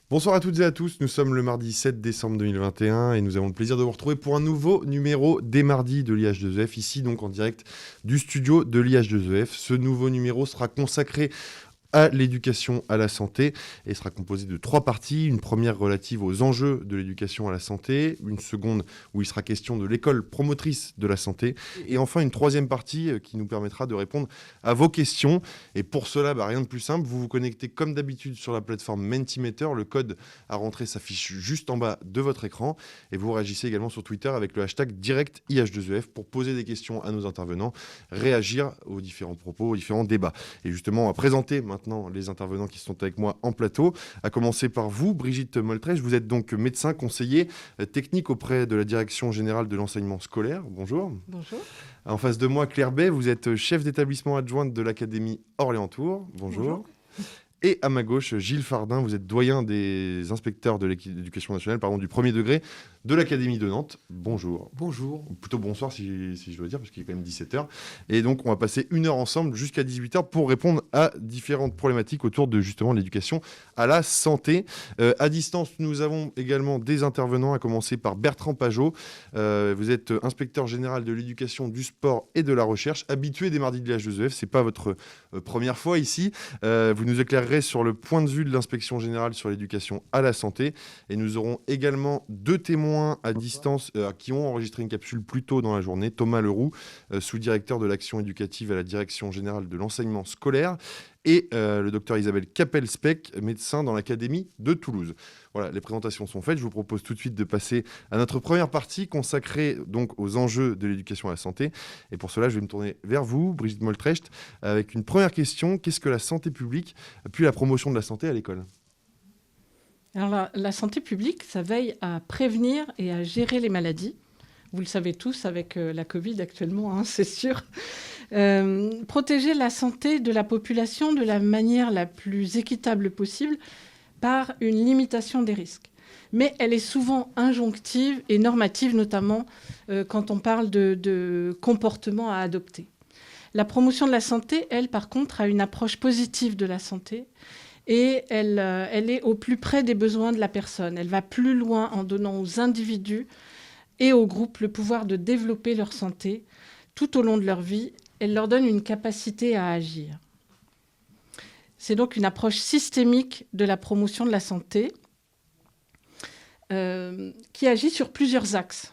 Bonsoir à toutes et à tous, nous sommes le mardi 7 décembre 2021 et nous avons le plaisir de vous retrouver pour un nouveau numéro des mardis de l'IH2EF, ici donc en direct du studio de l'IH2EF. Ce nouveau numéro sera consacré à l'éducation à la santé et sera composé de 3 parties. Une première relative aux enjeux de l'éducation à la santé, une seconde où il sera question de l'école promotrice de la santé et enfin une troisième partie qui nous permettra de répondre à vos questions. Et pour cela, rien de plus simple, vous vous connectez comme d'habitude sur la plateforme Mentimeter. Le code à rentrer s'affiche juste en bas de votre écran et vous réagissez également sur Twitter avec le hashtag DirectIH2EF pour poser des questions à nos intervenants, réagir aux différents propos, aux différents débats. Et justement, on va présenter maintenant les intervenants qui sont avec moi en plateau, à commencer par vous, Brigitte Moltrèche. Vous êtes donc médecin conseiller technique auprès de la Direction générale de l'enseignement scolaire. Bonjour. Bonjour. En face de moi, Claire Bay, vous êtes chef d'établissement adjointe de l'Académie Orléans-Tours. Bonjour. Bonjour. Et à ma gauche, Gilles Fardin, vous êtes doyen des inspecteurs de l'éducation nationale, du premier degré de l'Académie de Nantes. Bonjour. Bonjour. Ou plutôt bonsoir si je dois dire, parce qu'il est quand même 17h. Et donc, on va passer 1 heure ensemble jusqu'à 18h pour répondre à différentes problématiques autour de justement l'éducation à la santé. À distance, nous avons également des intervenants, à commencer par Bertrand Pajot. Vous êtes inspecteur général de l'éducation, du sport et de la recherche, habitué des mardis de l'IH2EF. Ce n'est pas votre première fois ici. Vous nous éclairerez sur le point de vue de l'inspection générale sur l'éducation à la santé. Et nous aurons également 2 témoins à distance qui ont enregistré une capsule plus tôt dans la journée. Thomas Leroux, sous-directeur de l'action éducative à la Direction générale de l'enseignement scolaire, et le docteur Isabelle Capel-Speck, médecin dans l'Académie de Toulouse. Voilà, les présentations sont faites. Je vous propose tout de suite de passer à notre première partie consacrée donc aux enjeux de l'éducation à la santé. Et pour cela, je vais me tourner vers vous, Brigitte Moltrèche, avec une première question. Qu'est-ce que la santé publique, puis la promotion de la santé à l'école ? Alors, la santé publique, ça veille à prévenir et à gérer les maladies. Vous le savez tous avec la Covid actuellement, c'est sûr. Protéger la santé de la population de la manière la plus équitable possible par une limitation des risques. Mais elle est souvent injonctive et normative, notamment quand on parle de comportements à adopter. La promotion de la santé, elle, par contre, a une approche positive de la santé. Et elle est au plus près des besoins de la personne. Elle va plus loin en donnant aux individus et aux groupes le pouvoir de développer leur santé tout au long de leur vie. Elle leur donne une capacité à agir. C'est donc une approche systémique de la promotion de la santé qui agit sur plusieurs axes.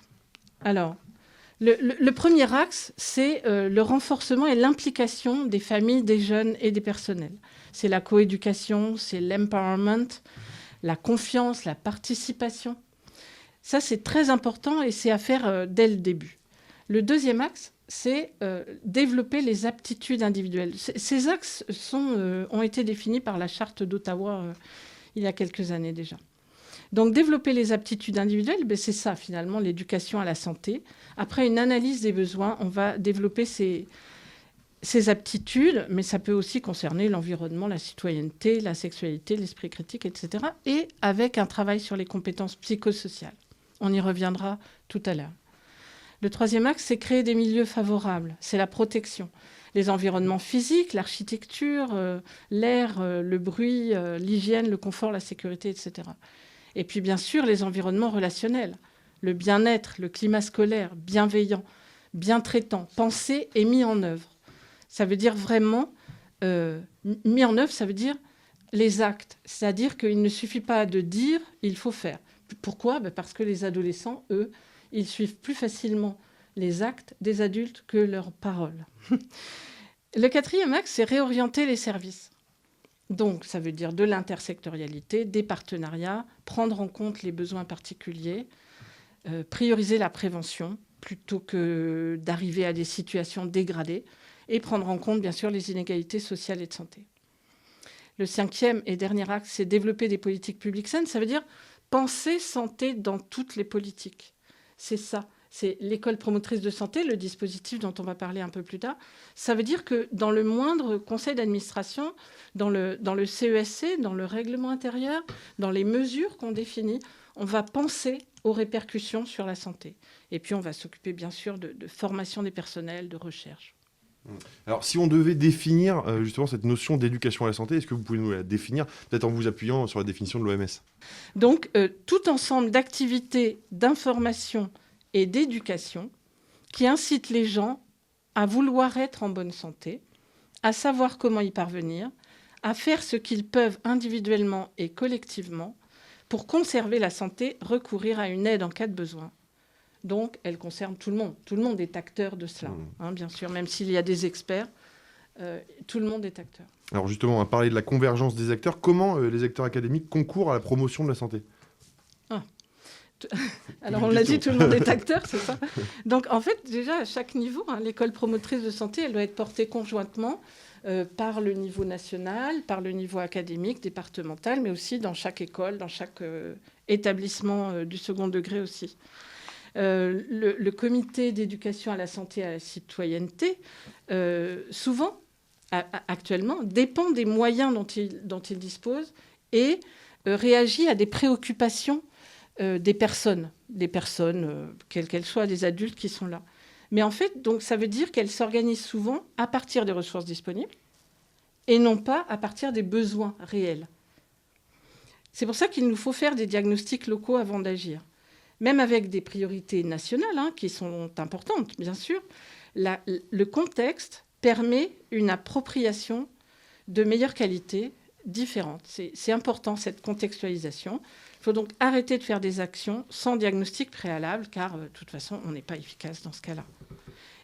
Alors, le premier axe, c'est le renforcement et l'implication des familles, des jeunes et des personnels. C'est la coéducation, c'est l'empowerment, la confiance, la participation. Ça, c'est très important et c'est à faire dès le début. Le deuxième axe, c'est développer les aptitudes individuelles. Ces axes ont été définis par la Charte d'Ottawa il y a quelques années déjà. Donc, développer les aptitudes individuelles, c'est ça, finalement, l'éducation à la santé. Après une analyse des besoins, on va développer ces aptitudes, mais ça peut aussi concerner l'environnement, la citoyenneté, la sexualité, l'esprit critique, etc. Et avec un travail sur les compétences psychosociales. On y reviendra tout à l'heure. Le troisième axe, c'est créer des milieux favorables. C'est la protection. Les environnements physiques, l'architecture, l'air, le bruit, l'hygiène, le confort, la sécurité, etc. Et puis, bien sûr, les environnements relationnels. Le bien-être, le climat scolaire, bienveillant, bien traitant, pensé et mis en œuvre. Ça veut dire vraiment, mis en œuvre, ça veut dire les actes. C'est-à-dire qu'il ne suffit pas de dire, il faut faire. Pourquoi ? Parce que les adolescents, eux, ils suivent plus facilement les actes des adultes que leurs paroles. Le quatrième axe, c'est réorienter les services. Donc, ça veut dire de l'intersectorialité, des partenariats, prendre en compte les besoins particuliers, prioriser la prévention plutôt que d'arriver à des situations dégradées et prendre en compte, bien sûr, les inégalités sociales et de santé. Le cinquième et dernier axe, c'est développer des politiques publiques saines. Ça veut dire penser santé dans toutes les politiques. C'est ça. C'est l'école promotrice de santé, le dispositif dont on va parler un peu plus tard. Ça veut dire que dans le moindre conseil d'administration, dans le CESC, dans le règlement intérieur, dans les mesures qu'on définit, on va penser aux répercussions sur la santé. Et puis, on va s'occuper, bien sûr, de formation des personnels, de recherche. Alors, si on devait définir justement cette notion d'éducation à la santé, est-ce que vous pouvez nous la définir, peut-être en vous appuyant sur la définition de l'OMS? Donc, tout ensemble d'activités, d'information et d'éducation qui incitent les gens à vouloir être en bonne santé, à savoir comment y parvenir, à faire ce qu'ils peuvent individuellement et collectivement pour conserver la santé, recourir à une aide en cas de besoin. Donc, elle concerne tout le monde. Tout le monde est acteur de cela, bien sûr, même s'il y a des experts, tout le monde est acteur. Alors justement, on va parler de la convergence des acteurs. Comment les acteurs académiques concourent à la promotion de la santé? Alors, on l'a dit, tout le monde est acteur, c'est ça. Donc, en fait, déjà, à chaque niveau, l'école promotrice de santé, elle doit être portée conjointement par le niveau national, par le niveau académique, départemental, mais aussi dans chaque école, dans chaque établissement du second degré aussi. Le comité d'éducation à la santé et à la citoyenneté, souvent, actuellement, dépend des moyens dont il dispose et réagit à des préoccupations des personnes, quelles qu'elles soient, des adultes qui sont là. Mais en fait, donc, ça veut dire qu'elles s'organisent souvent à partir des ressources disponibles et non pas à partir des besoins réels. C'est pour ça qu'il nous faut faire des diagnostics locaux avant d'agir. Même avec des priorités nationales qui sont importantes, bien sûr, le contexte permet une appropriation de meilleure qualité différente. C'est important, cette contextualisation. Il faut donc arrêter de faire des actions sans diagnostic préalable, car de toute façon, on n'est pas efficace dans ce cas-là.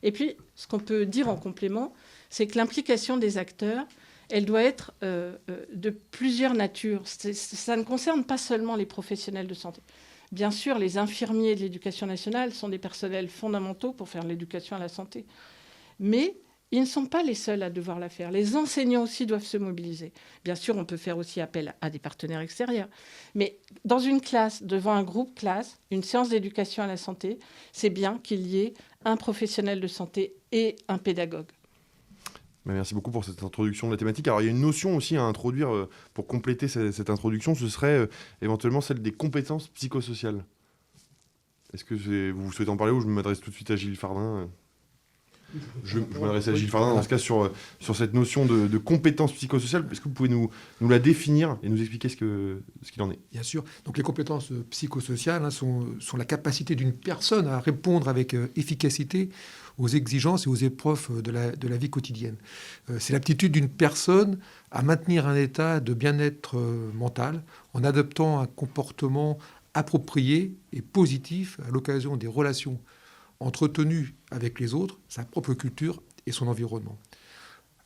Et puis, ce qu'on peut dire en complément, c'est que l'implication des acteurs, elle doit être de plusieurs natures. Ça ne concerne pas seulement les professionnels de santé. Bien sûr, les infirmiers de l'éducation nationale sont des personnels fondamentaux pour faire l'éducation à la santé. Mais ils ne sont pas les seuls à devoir la faire. Les enseignants aussi doivent se mobiliser. Bien sûr, on peut faire aussi appel à des partenaires extérieurs. Mais dans une classe, devant un groupe classe, une séance d'éducation à la santé, c'est bien qu'il y ait un professionnel de santé et un pédagogue. Merci beaucoup pour cette introduction de la thématique. Alors, il y a une notion aussi à introduire pour compléter cette introduction, ce serait éventuellement celle des compétences psychosociales. Est-ce que vous souhaitez en parler ou je m'adresse tout de suite à Gilles Fardin? Je m'adresse à Gilles Fardin dans ce cas sur cette notion de compétences psychosociales. Est-ce que vous pouvez nous la définir et nous expliquer ce qu'il en est? Bien sûr. Donc les compétences psychosociales sont la capacité d'une personne à répondre avec efficacité aux exigences et aux épreuves de la vie quotidienne. C'est l'aptitude d'une personne à maintenir un état de bien-être mental en adoptant un comportement approprié et positif à l'occasion des relations entretenues avec les autres, sa propre culture et son environnement.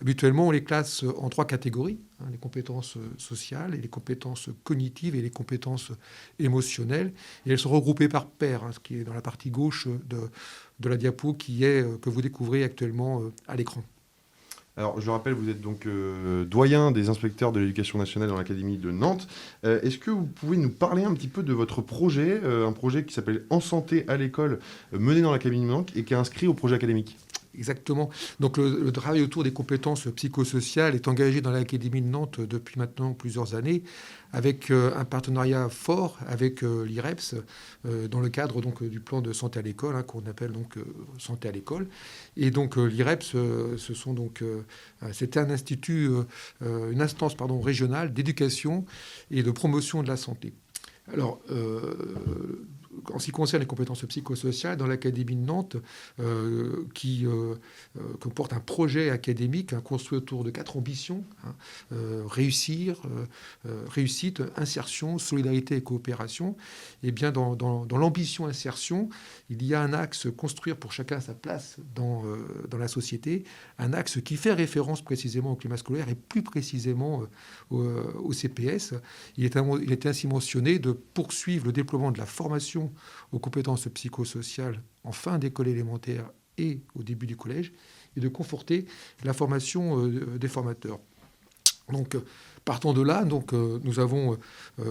Habituellement, on les classe en 3 catégories, les compétences sociales, et les compétences cognitives et les compétences émotionnelles. Et elles sont regroupées par paires, ce qui est dans la partie gauche de la diapo que vous découvrez actuellement à l'écran. Alors, je le rappelle, vous êtes donc doyen des inspecteurs de l'éducation nationale dans l'Académie de Nantes. Est-ce que vous pouvez nous parler un petit peu de votre projet, un projet qui s'appelle En santé à l'école, mené dans l'Académie de Nantes et qui est inscrit au projet académique? Exactement. Donc le travail autour des compétences psychosociales est engagé dans l'Académie de Nantes depuis maintenant plusieurs années, avec un partenariat fort avec l'IREPS, dans le cadre donc, du plan de santé à l'école, qu'on appelle donc santé à l'école. Et donc l'IREPS, c'était un institut, une instance régionale d'éducation et de promotion de la santé. Alors, en ce qui concerne les compétences psychosociales, dans l'Académie de Nantes, qui comporte un projet académique construit autour de 4 ambitions, réussite, insertion, solidarité et coopération. Et bien, dans l'ambition insertion, il y a un axe construire pour chacun sa place dans la société, un axe qui fait référence précisément au climat scolaire et plus précisément au CPS. Il est ainsi mentionné de poursuivre le déploiement de la formation aux compétences psychosociales en fin d'école élémentaire et au début du collège, et de conforter la formation des formateurs. Donc, partant de là, nous avons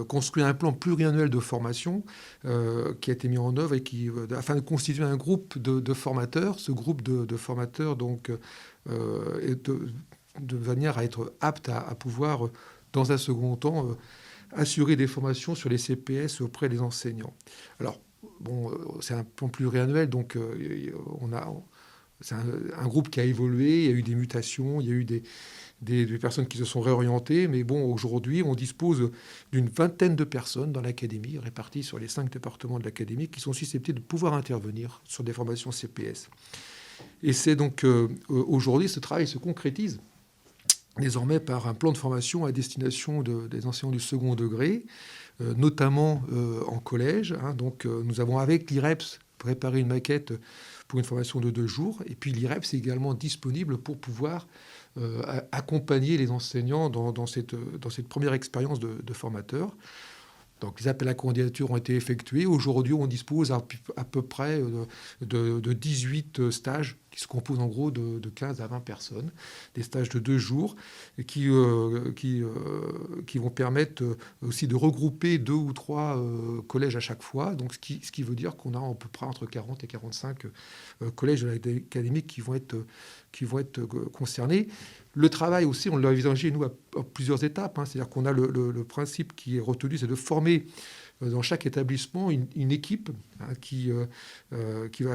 construit un plan pluriannuel de formation qui a été mis en œuvre et afin de constituer un groupe de formateurs. Ce groupe de formateurs est de manière à être apte à pouvoir, dans un second temps, assurer des formations sur les CPS auprès des enseignants. Alors, c'est un plan pluriannuel, donc c'est un groupe qui a évolué, il y a eu des mutations, il y a eu des personnes qui se sont réorientées, mais bon, aujourd'hui, on dispose d'une vingtaine de personnes dans l'académie, réparties sur les 5 départements de l'académie, qui sont susceptibles de pouvoir intervenir sur des formations CPS. Et c'est donc aujourd'hui, ce travail se concrétise désormais par un plan de formation à destination des enseignants du second degré, notamment en collège. Donc, nous avons avec l'IREPS préparé une maquette pour une formation de 2 jours, et puis l'IREPS est également disponible pour pouvoir accompagner les enseignants dans cette première expérience de formateur. Donc, les appels à candidature ont été effectués. Aujourd'hui, on dispose à peu près de 18 stages qui se composent en gros de 15 à 20 personnes, des stages de 2 jours qui vont permettre aussi de regrouper 2 ou 3 collèges à chaque fois. Donc, ce qui veut dire qu'on a à peu près entre 40 et 45 collèges de l'académie qui vont être concernés. Le travail aussi, on l'a envisagé, nous, à plusieurs étapes. C'est-à-dire qu'on a le principe qui est retenu, c'est de former dans chaque établissement une équipe qui va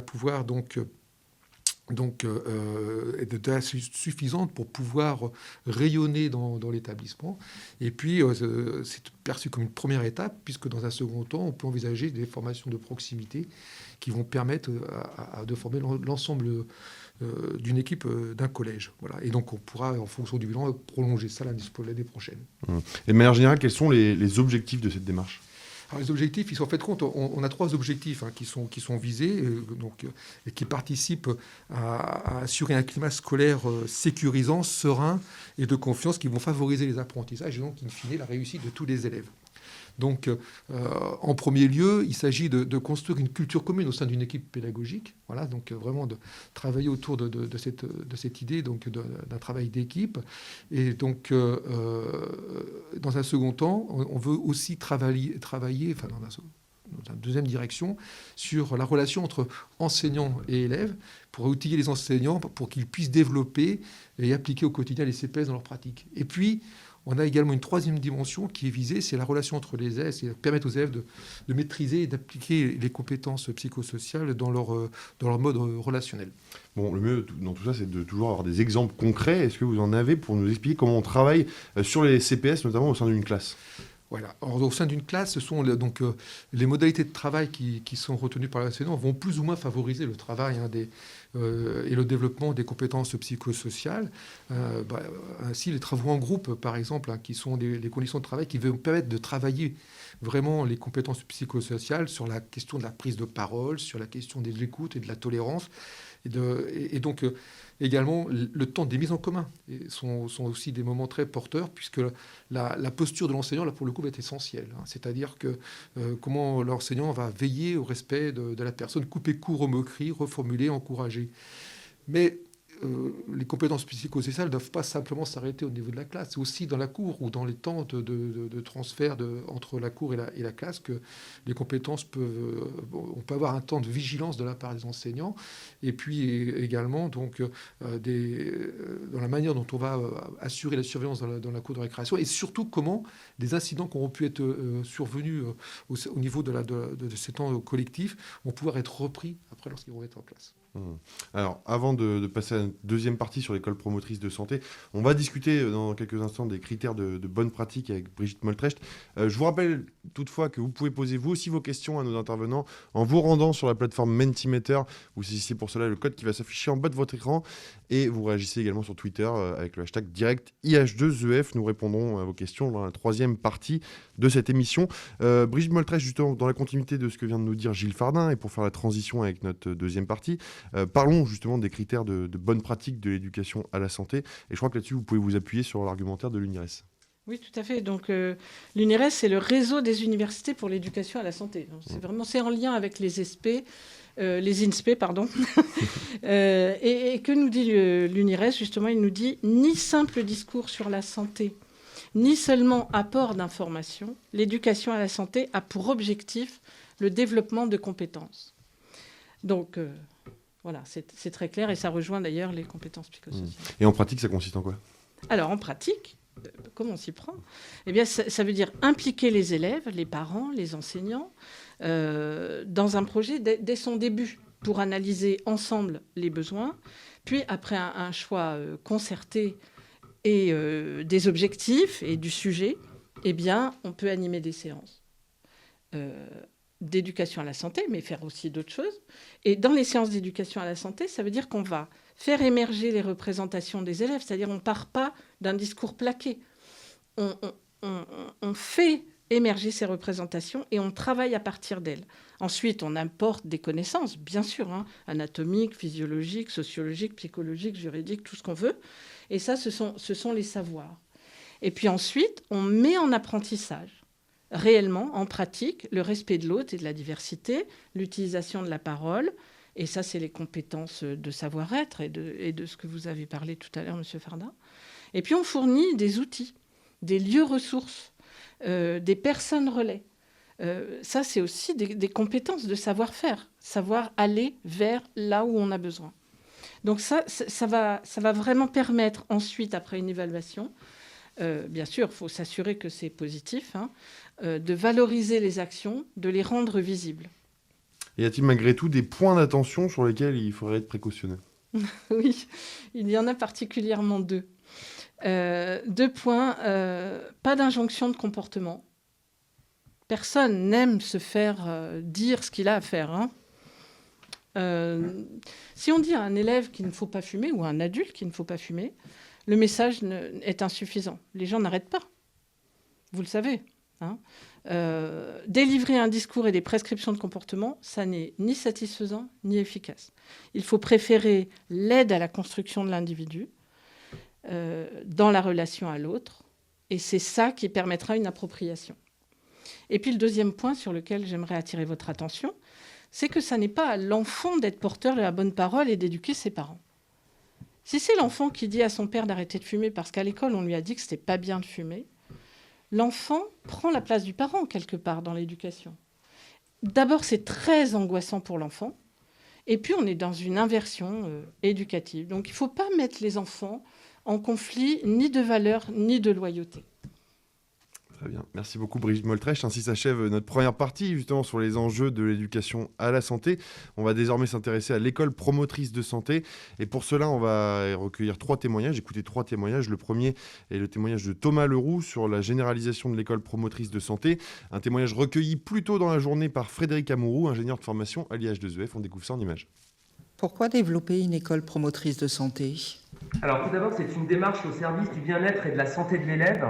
pouvoir être suffisante pour pouvoir rayonner dans l'établissement. Et puis, c'est perçu comme une première étape, puisque dans un second temps, on peut envisager des formations de proximité qui vont permettre de former l'ensemble d'une équipe d'un collège. Voilà. Et donc, on pourra, en fonction du bilan, prolonger ça l'année prochaine. Et de manière générale, quels sont les objectifs de cette démarche ? Alors, les objectifs, ils sont faits de compte. On a 3 objectifs qui sont visés et qui participent à assurer un climat scolaire sécurisant, serein et de confiance qui vont favoriser les apprentissages et donc, in fine, la réussite de tous les élèves. Donc, en premier lieu, il s'agit de construire une culture commune au sein d'une équipe pédagogique. Voilà, donc vraiment de travailler autour de cette idée donc d'un travail d'équipe. Et donc, dans un second temps, on veut aussi travailler dans une deuxième direction, sur la relation entre enseignants et élèves, pour outiller les enseignants pour qu'ils puissent développer et appliquer au quotidien les CPS dans leur pratique. Et puis, on a également une 3e dimension qui est visée, c'est la relation entre les élèves, c'est permettre aux élèves de maîtriser et d'appliquer les compétences psychosociales dans leur mode relationnel. Bon, le mieux dans tout ça, c'est de toujours avoir des exemples concrets. Est-ce que vous en avez pour nous expliquer comment on travaille sur les CPS, notamment au sein d'une classe ? Voilà. Alors, au sein d'une classe, ce sont les modalités de travail qui sont retenues par l'enseignant vont plus ou moins favoriser le travail et le développement des compétences psychosociales. Ainsi, les travaux en groupe, par exemple, qui sont les conditions de travail qui vont permettre de travailler vraiment les compétences psychosociales sur la question de la prise de parole, sur la question de l'écoute et de la tolérance. Et donc, également, le temps des mises en commun sont aussi des moments très porteurs, puisque la posture de l'enseignant, là, pour le coup, est essentielle. C'est-à-dire que comment l'enseignant va veiller au respect de la personne, couper court aux moqueries, reformuler, encourager. Mais les compétences psychosociales ne doivent pas simplement s'arrêter au niveau de la classe. C'est aussi dans la cour ou dans les temps de transfert entre la cour et la classe que les compétences on peut avoir un temps de vigilance de la part des enseignants. Et puis également donc, dans la manière dont on va assurer la surveillance dans la cour de récréation et surtout comment des incidents qui auront pu être survenus au niveau de ces temps collectifs vont pouvoir être repris après lorsqu'ils vont être en classe. Alors, avant de passer à la deuxième partie sur l'école promotrice de santé, on va discuter dans quelques instants des critères de bonne pratique avec Brigitte Moltrecht. Je vous rappelle toutefois que vous pouvez poser vous aussi vos questions à nos intervenants en vous rendant sur la plateforme Mentimeter. Vous saisissez pour cela le code qui va s'afficher en bas de votre écran et vous réagissez également sur Twitter avec le hashtag direct IH2EF. Nous répondrons à vos questions dans la 3e partie de cette émission. Brigitte Moltrecht, justement, dans la continuité de ce que vient de nous dire Gilles Fardin et pour faire la transition avec notre deuxième partie, parlons justement des critères de bonne pratique de l'éducation à la santé. Et je crois que là-dessus, vous pouvez vous appuyer sur l'argumentaire de l'UNIRES. Oui, tout à fait. Donc, l'UNIRES, c'est le réseau des universités pour l'éducation à la santé. Donc, c'est en lien avec les INSPE, pardon. Et que nous dit l'UNIRES, justement? Il nous dit « Ni simple discours sur la santé, ni seulement apport d'informations. L'éducation à la santé a pour objectif le développement de compétences. » Donc, voilà, c'est très clair et ça rejoint d'ailleurs les compétences psychosociales. Et en pratique, ça consiste en quoi? Alors, en pratique, comment on s'y prend? Eh bien, ça veut dire impliquer les élèves, les parents, les enseignants dans un projet dès son début. pour analyser ensemble les besoins. Puis, après un choix concerté et des objectifs et du sujet, eh bien, on peut animer des séances d'éducation à la santé, mais faire aussi d'autres choses. Et dans les séances d'éducation à la santé, ça veut dire qu'on va faire émerger les représentations des élèves, c'est-à-dire on ne part pas d'un discours plaqué. On fait émerger ces représentations et on travaille à partir d'elles. Ensuite, on importe des connaissances, bien sûr, anatomiques, physiologiques, sociologiques, psychologiques, juridiques, tout ce qu'on veut. Et ça, ce sont les savoirs. Et puis ensuite, on met en apprentissage, réellement, en pratique, le respect de l'autre et de la diversité, l'utilisation de la parole. Et ça, c'est les compétences de savoir-être et de ce que vous avez parlé tout à l'heure, M. Fardin. Et puis, on fournit des outils, des lieux ressources, des personnes relais. Ça, c'est aussi des compétences de savoir-faire, savoir aller vers là où on a besoin. Donc ça va vraiment permettre ensuite, après une évaluation, bien sûr, il faut s'assurer que c'est positif, de valoriser les actions, de les rendre visibles. Y a-t-il malgré tout des points d'attention sur lesquels il faudrait être précautionneux ? Oui, il y en a particulièrement deux. 2 points, pas d'injonction de comportement. Personne n'aime se faire dire ce qu'il a à faire. Si on dit à un élève qu'il ne faut pas fumer ou à un adulte qu'il ne faut pas fumer, le message est insuffisant. Les gens n'arrêtent pas. Vous le savez. Délivrer un discours et des prescriptions de comportement, ça n'est ni satisfaisant ni efficace. Il faut préférer l'aide à la construction de l'individu dans la relation à l'autre, et c'est ça qui permettra une appropriation. Et puis le deuxième point sur lequel j'aimerais attirer votre attention, c'est que ça n'est pas à l'enfant d'être porteur de la bonne parole et d'éduquer ses parents. Si c'est l'enfant qui dit à son père d'arrêter de fumer parce qu'à l'école on lui a dit que c'était pas bien de fumer, l'enfant prend la place du parent quelque part dans l'éducation. D'abord, c'est très angoissant pour l'enfant, et puis on est dans une inversion éducative. Donc il ne faut pas mettre les enfants en conflit ni de valeurs ni de loyauté. Très bien. Merci beaucoup Brigitte Moltrecht. Ainsi s'achève notre première partie justement sur les enjeux de l'éducation à la santé. On va désormais s'intéresser à l'école promotrice de santé. Et pour cela, on va recueillir 3 témoignages, écouter 3 témoignages. Le premier est le témoignage de Thomas Leroux sur la généralisation de l'école promotrice de santé. Un témoignage recueilli plus tôt dans la journée par Frédéric Amouroux, ingénieur de formation à l'IH2EF. On découvre ça en images. Pourquoi développer une école promotrice de santé ? Alors tout d'abord, c'est une démarche au service du bien-être et de la santé de l'élève.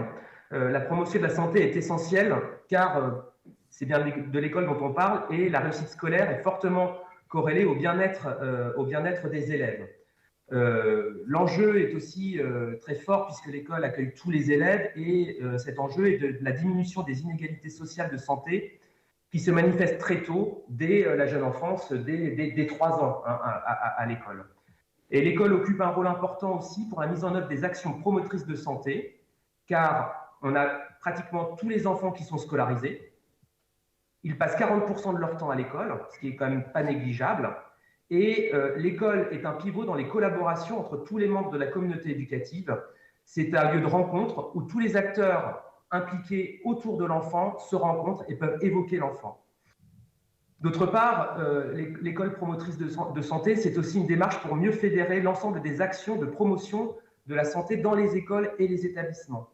La promotion de la santé est essentielle car c'est bien de l'école dont on parle et la réussite scolaire est fortement corrélée au bien-être des élèves. L'enjeu est aussi très fort puisque l'école accueille tous les élèves et cet enjeu est de la diminution des inégalités sociales de santé qui se manifestent très tôt, dès la jeune enfance, dès 3 ans à l'école. Et l'école occupe un rôle important aussi pour la mise en œuvre des actions promotrices de santé, car on a pratiquement tous les enfants qui sont scolarisés. Ils passent 40% de leur temps à l'école, ce qui est quand même pas négligeable. Et l'école est un pivot dans les collaborations entre tous les membres de la communauté éducative. C'est un lieu de rencontre où tous les acteurs impliqués autour de l'enfant se rencontrent et peuvent évoquer l'enfant. D'autre part, l'école promotrice de santé, c'est aussi une démarche pour mieux fédérer l'ensemble des actions de promotion de la santé dans les écoles et les établissements.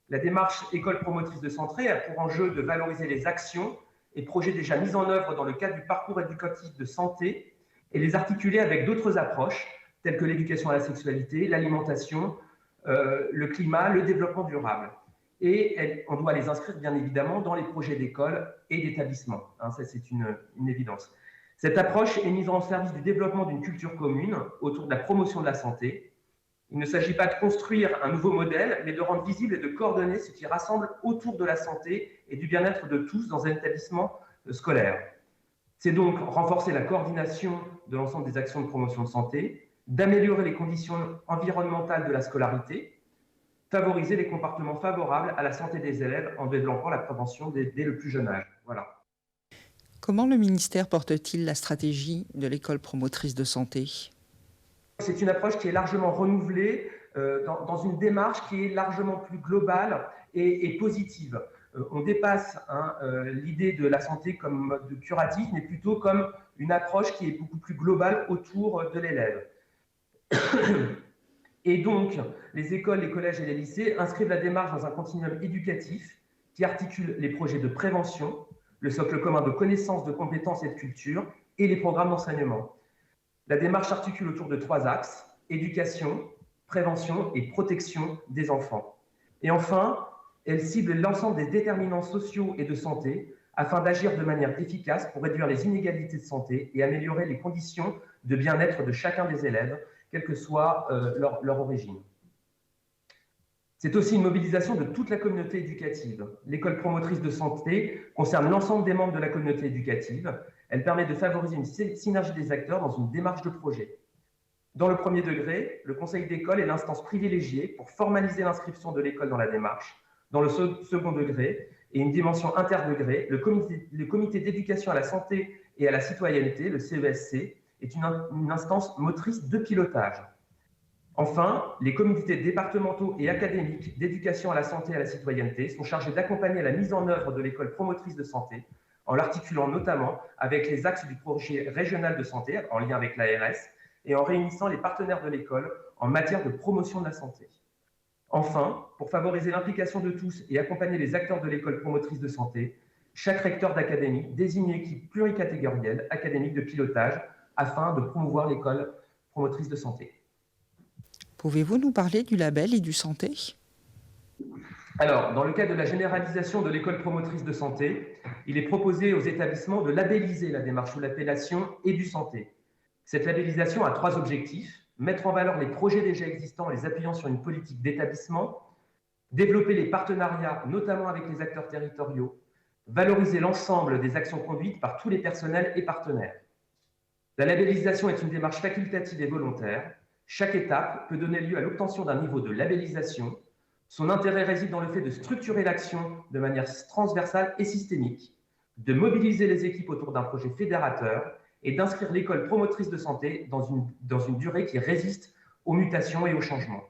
La démarche école promotrice de santé a pour enjeu de valoriser les actions et projets déjà mis en œuvre dans le cadre du parcours éducatif de santé et les articuler avec d'autres approches telles que l'éducation à la sexualité, l'alimentation, le climat, le développement durable. Et on doit les inscrire bien évidemment dans les projets d'école et d'établissement. Ça, c'est une évidence. Cette approche est mise en service du développement d'une culture commune autour de la promotion de la santé. Il ne s'agit pas de construire un nouveau modèle, mais de rendre visible et de coordonner ce qui rassemble autour de la santé et du bien-être de tous dans un établissement scolaire. C'est donc renforcer la coordination de l'ensemble des actions de promotion de santé, d'améliorer les conditions environnementales de la scolarité, favoriser les comportements favorables à la santé des élèves en développant la prévention dès le plus jeune âge. Voilà. Comment le ministère porte-t-il la stratégie de l'école promotrice de santé ? C'est une approche qui est largement renouvelée dans une démarche qui est largement plus globale et positive. on dépasse l'idée de la santé comme mode de curatif, mais plutôt comme une approche qui est beaucoup plus globale autour de l'élève. Et donc, les écoles, les collèges et les lycées inscrivent la démarche dans un continuum éducatif qui articule les projets de prévention, le socle commun de connaissances, de compétences et de culture, et les programmes d'enseignement. La démarche s'articule autour de 3 axes, éducation, prévention et protection des enfants. Et enfin, elle cible l'ensemble des déterminants sociaux et de santé afin d'agir de manière efficace pour réduire les inégalités de santé et améliorer les conditions de bien-être de chacun des élèves, quelle que soit leur origine. C'est aussi une mobilisation de toute la communauté éducative. L'école promotrice de santé concerne l'ensemble des membres de la communauté éducative. Elle permet de favoriser une synergie des acteurs dans une démarche de projet. Dans le premier degré, le conseil d'école est l'instance privilégiée pour formaliser l'inscription de l'école dans la démarche. Dans le second degré, et une dimension interdegré, le comité d'éducation à la santé et à la citoyenneté, le CESC, est une instance motrice de pilotage. Enfin, les comités départementaux et académiques d'éducation à la santé et à la citoyenneté sont chargés d'accompagner la mise en œuvre de l'école promotrice de santé, en l'articulant notamment avec les axes du projet régional de santé, en lien avec l'ARS, et en réunissant les partenaires de l'école en matière de promotion de la santé. Enfin, pour favoriser l'implication de tous et accompagner les acteurs de l'école promotrice de santé, chaque recteur d'académie désigne une équipe pluricatégorielle académique de pilotage afin de promouvoir l'école promotrice de santé. Pouvez-vous nous parler du label EduSanté ? Alors, dans le cadre de la généralisation de l'école promotrice de santé, il est proposé aux établissements de labelliser la démarche sous l'appellation EduSanté. Cette labellisation a 3 objectifs: mettre en valeur les projets déjà existants en les appuyant sur une politique d'établissement, développer les partenariats, notamment avec les acteurs territoriaux, valoriser l'ensemble des actions conduites par tous les personnels et partenaires. La labellisation est une démarche facultative et volontaire. Chaque étape peut donner lieu à l'obtention d'un niveau de labellisation. Son intérêt réside dans le fait de structurer l'action de manière transversale et systémique, de mobiliser les équipes autour d'un projet fédérateur et d'inscrire l'école promotrice de santé dans une durée qui résiste aux mutations et aux changements.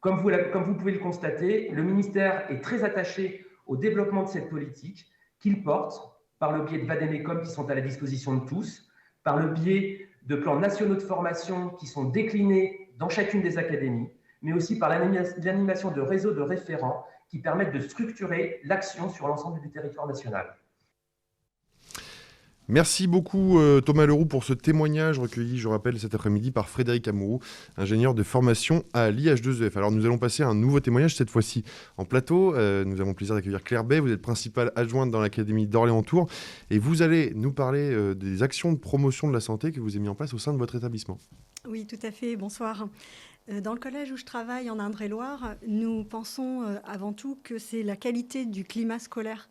Comme vous pouvez le constater, le ministère est très attaché au développement de cette politique qu'il porte par le biais de Vademecum qui sont à la disposition de tous, par le biais de plans nationaux de formation qui sont déclinés dans chacune des académies, mais aussi par l'animation de réseaux de référents qui permettent de structurer l'action sur l'ensemble du territoire national. Merci beaucoup Thomas Leroux pour ce témoignage recueilli, je rappelle, cet après-midi par Frédéric Amouroux, ingénieur de formation à l'IH2EF. Alors nous allons passer à un nouveau témoignage, cette fois-ci en plateau. Nous avons le plaisir d'accueillir Claire Bay, vous êtes principale adjointe dans l'Académie d'Orléans-Tours et vous allez nous parler des actions de promotion de la santé que vous avez mis en place au sein de votre établissement. Oui, tout à fait, bonsoir. Dans le collège où je travaille en Indre-et-Loire, nous pensons avant tout que c'est la qualité du climat scolaire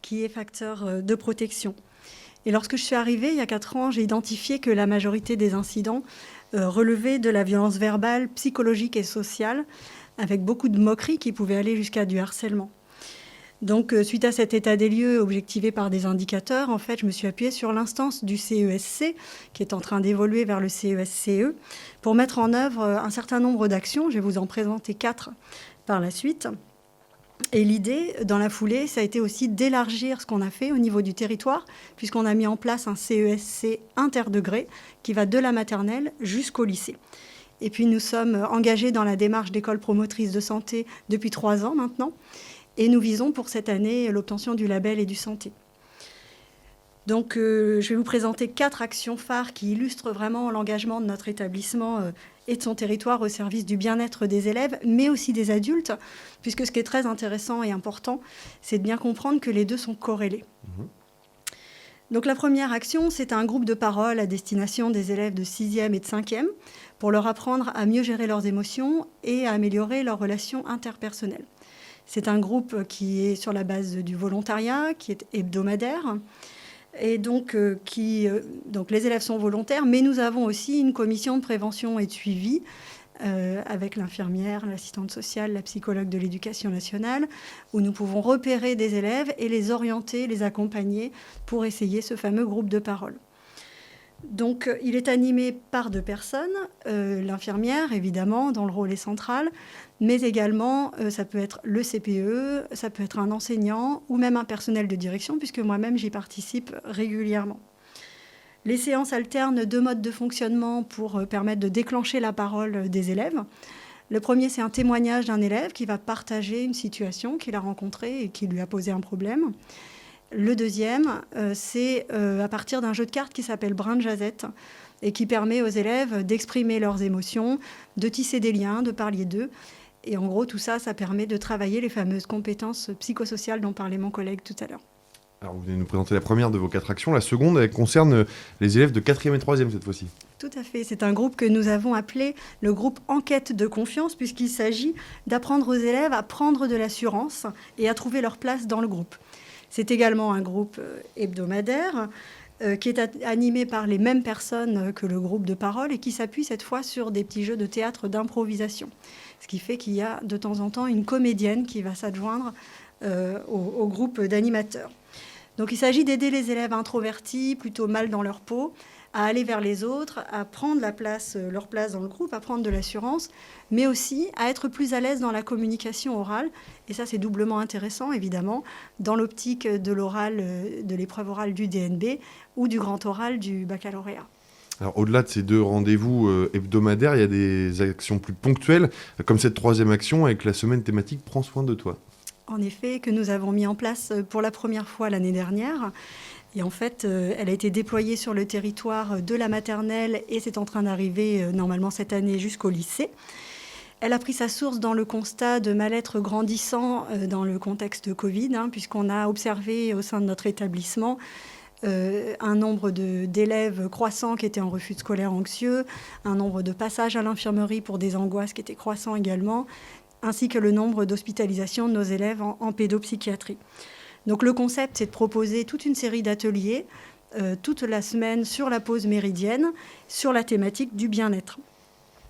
qui est facteur de protection. Et lorsque je suis arrivée, il y a 4 ans, j'ai identifié que la majorité des incidents relevaient de la violence verbale, psychologique et sociale, avec beaucoup de moqueries qui pouvaient aller jusqu'à du harcèlement. Donc, suite à cet état des lieux objectivé par des indicateurs, en fait, je me suis appuyée sur l'instance du CESC, qui est en train d'évoluer vers le CESCE, pour mettre en œuvre un certain nombre d'actions. Je vais vous en présenter 4 par la suite. Et l'idée, dans la foulée, ça a été aussi d'élargir ce qu'on a fait au niveau du territoire, puisqu'on a mis en place un CESC interdegré qui va de la maternelle jusqu'au lycée. Et puis, nous sommes engagés dans la démarche d'école promotrice de santé depuis 3 ans maintenant. Et nous visons pour cette année l'obtention du label EduSanté. Donc, je vais vous présenter 4 actions phares qui illustrent vraiment l'engagement de notre établissement et de son territoire au service du bien-être des élèves, mais aussi des adultes, puisque ce qui est très intéressant et important, c'est de bien comprendre que les deux sont corrélés. Donc, la première action, c'est un groupe de parole à destination des élèves de 6e et de 5e pour leur apprendre à mieux gérer leurs émotions et à améliorer leurs relations interpersonnelles. C'est un groupe qui est sur la base du volontariat, qui est hebdomadaire. Et donc, donc les élèves sont volontaires, mais nous avons aussi une commission de prévention et de suivi avec l'infirmière, l'assistante sociale, la psychologue de l'éducation nationale, où nous pouvons repérer des élèves et les orienter, les accompagner pour essayer ce fameux groupe de parole. Donc, il est animé par 2 personnes, l'infirmière, évidemment, dont le rôle est central, mais également, ça peut être le CPE, ça peut être un enseignant ou même un personnel de direction, puisque moi-même, j'y participe régulièrement. Les séances alternent 2 modes de fonctionnement pour permettre de déclencher la parole des élèves. Le premier, c'est un témoignage d'un élève qui va partager une situation qu'il a rencontrée et qui lui a posé un problème. Le deuxième, c'est à partir d'un jeu de cartes qui s'appelle Brin de Jazette et qui permet aux élèves d'exprimer leurs émotions, de tisser des liens, de parler d'eux. Et en gros, tout ça, ça permet de travailler les fameuses compétences psychosociales dont parlait mon collègue tout à l'heure. Alors, vous venez de nous présenter la première de vos 4 actions. La seconde, elle concerne les élèves de 4e et 3e cette fois-ci. Tout à fait. C'est un groupe que nous avons appelé le groupe Enquête de confiance, puisqu'il s'agit d'apprendre aux élèves à prendre de l'assurance et à trouver leur place dans le groupe. C'est également un groupe hebdomadaire qui est animé par les mêmes personnes que le groupe de parole et qui s'appuie cette fois sur des petits jeux de théâtre d'improvisation. Ce qui fait qu'il y a de temps en temps une comédienne qui va s'adjoindre au groupe d'animateurs. Donc il s'agit d'aider les élèves introvertis, plutôt mal dans leur peau, à aller vers les autres, à prendre leur place dans le groupe, à prendre de l'assurance, mais aussi à être plus à l'aise dans la communication orale. Et ça, c'est doublement intéressant, évidemment, dans l'optique de l'oral, de l'épreuve orale du DNB ou du grand oral du baccalauréat. Alors, au-delà de ces 2 rendez-vous hebdomadaires, il y a des actions plus ponctuelles, comme cette 3e action avec la semaine thématique « Prends soin de toi ». En effet, que nous avons mis en place pour la première fois l'année dernière. Et en fait, elle a été déployée sur le territoire de la maternelle et c'est en train d'arriver normalement cette année jusqu'au lycée. Elle a pris sa source dans le constat de mal-être grandissant dans le contexte Covid, puisqu'on a observé au sein de notre établissement un nombre d'élèves croissant qui étaient en refus scolaire anxieux, un nombre de passages à l'infirmerie pour des angoisses qui étaient croissants également, ainsi que le nombre d'hospitalisations de nos élèves en pédopsychiatrie. Donc le concept, c'est de proposer toute une série d'ateliers toute la semaine sur la pause méridienne, sur la thématique du bien-être.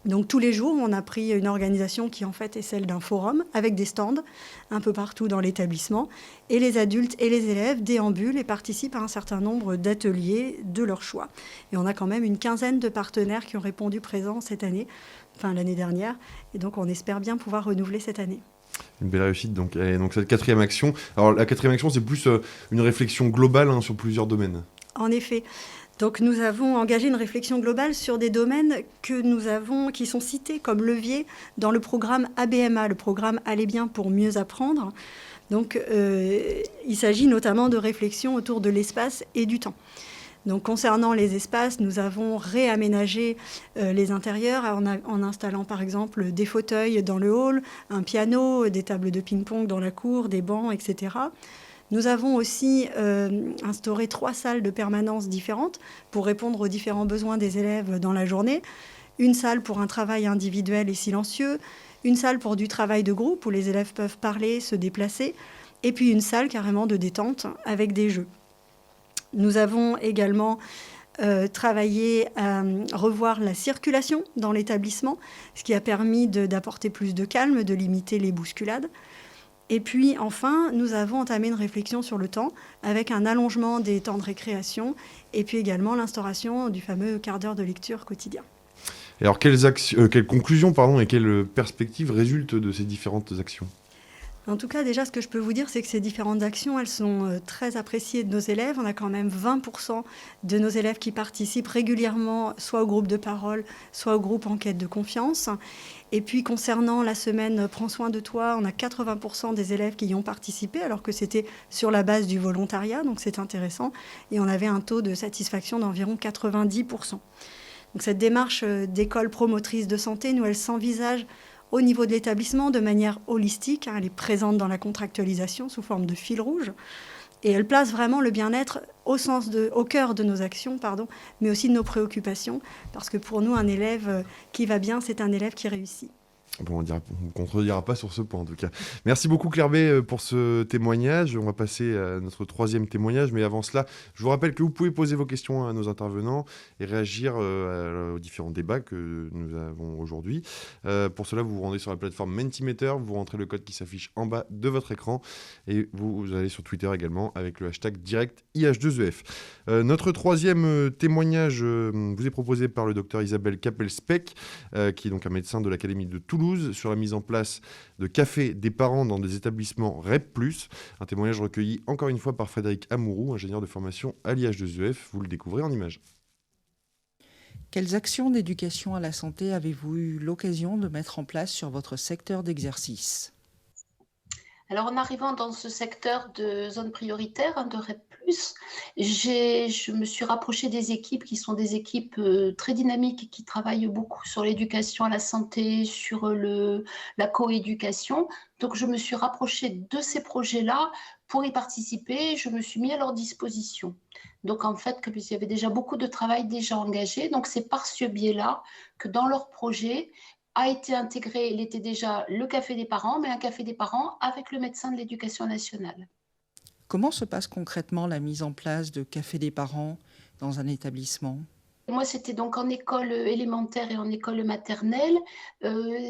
Donc tous les jours, on a pris une organisation qui en fait est celle d'un forum avec des stands un peu partout dans l'établissement. Et les adultes et les élèves déambulent et participent à un certain nombre d'ateliers de leur choix. Et on a quand même une 15aine de partenaires qui ont répondu présents cette année, enfin l'année dernière. Et donc on espère bien pouvoir renouveler cette année. Une belle réussite, donc. Et donc cette 4e action. Alors la 4e action, c'est plus une réflexion globale sur plusieurs domaines. En effet. Donc nous avons engagé une réflexion globale sur des domaines qui sont cités comme leviers dans le programme ABMA, le programme Aller bien pour mieux apprendre. Donc il s'agit notamment de réflexion autour de l'espace et du temps. Donc concernant les espaces, nous avons réaménagé les intérieurs en installant par exemple des fauteuils dans le hall, un piano, des tables de ping-pong dans la cour, des bancs, etc. Nous avons aussi instauré 3 salles de permanence différentes pour répondre aux différents besoins des élèves dans la journée. Une salle pour un travail individuel et silencieux, une salle pour du travail de groupe où les élèves peuvent parler, se déplacer, et puis une salle carrément de détente avec des jeux. Nous avons également travaillé à revoir la circulation dans l'établissement, ce qui a permis d'apporter plus de calme, de limiter les bousculades. Et puis, enfin, nous avons entamé une réflexion sur le temps avec un allongement des temps de récréation et puis également l'instauration du fameux quart d'heure de lecture quotidien. Et alors, quelles conclusions et quelles perspectives résultent de ces différentes actions ? En tout cas, déjà, ce que je peux vous dire, c'est que ces différentes actions, elles sont très appréciées de nos élèves. On a quand même 20% de nos élèves qui participent régulièrement, soit au groupe de parole, soit au groupe Enquête de confiance. Et puis, concernant la semaine Prends soin de toi, on a 80% des élèves qui y ont participé, alors que c'était sur la base du volontariat, donc c'est intéressant. Et on avait un taux de satisfaction d'environ 90%. Donc cette démarche d'école promotrice de santé, nous, elle s'envisage au niveau de l'établissement de manière holistique. Elle est présente dans la contractualisation sous forme de fil rouge. Et elle place vraiment le bien-être au cœur de nos actions, mais aussi de nos préoccupations. Parce que pour nous, un élève qui va bien, c'est un élève qui réussit. Bon, on ne contredira pas sur ce point en tout cas. Merci beaucoup Claire B pour ce témoignage. On va passer à notre troisième témoignage, mais avant cela, je vous rappelle que vous pouvez poser vos questions à nos intervenants et réagir aux différents débats que nous avons aujourd'hui. Pour cela, vous vous rendez sur la plateforme Mentimeter, vous rentrez le code qui s'affiche en bas de votre écran et vous allez sur Twitter également avec le hashtag direct IH2EF. Notre troisième témoignage vous est proposé par le docteur Isabelle Capel-Speck, qui est donc un médecin de l'Académie de Toulouse, sur la mise en place de cafés des parents dans des établissements REP+. Un témoignage recueilli encore une fois par Frédéric Amourou, ingénieur de formation à l'IH2EF. Vous le découvrez en images. Quelles actions d'éducation à la santé avez-vous eu l'occasion de mettre en place sur votre secteur d'exercice ? Alors, en arrivant dans ce secteur de zone prioritaire, de REP+, je me suis rapprochée des équipes qui sont des équipes très dynamiques et qui travaillent beaucoup sur l'éducation à la santé, sur la coéducation. Donc, je me suis rapprochée de ces projets-là pour y participer. Je me suis mis à leur disposition. Donc, en fait, il y avait déjà beaucoup de travail déjà engagé. Donc, c'est par ce biais-là que dans leur projet, a été intégré, il était déjà le café des parents, mais un café des parents avec le médecin de l'éducation nationale. Comment se passe concrètement la mise en place de café des parents dans un établissement ? Moi, c'était donc en école élémentaire et en école maternelle.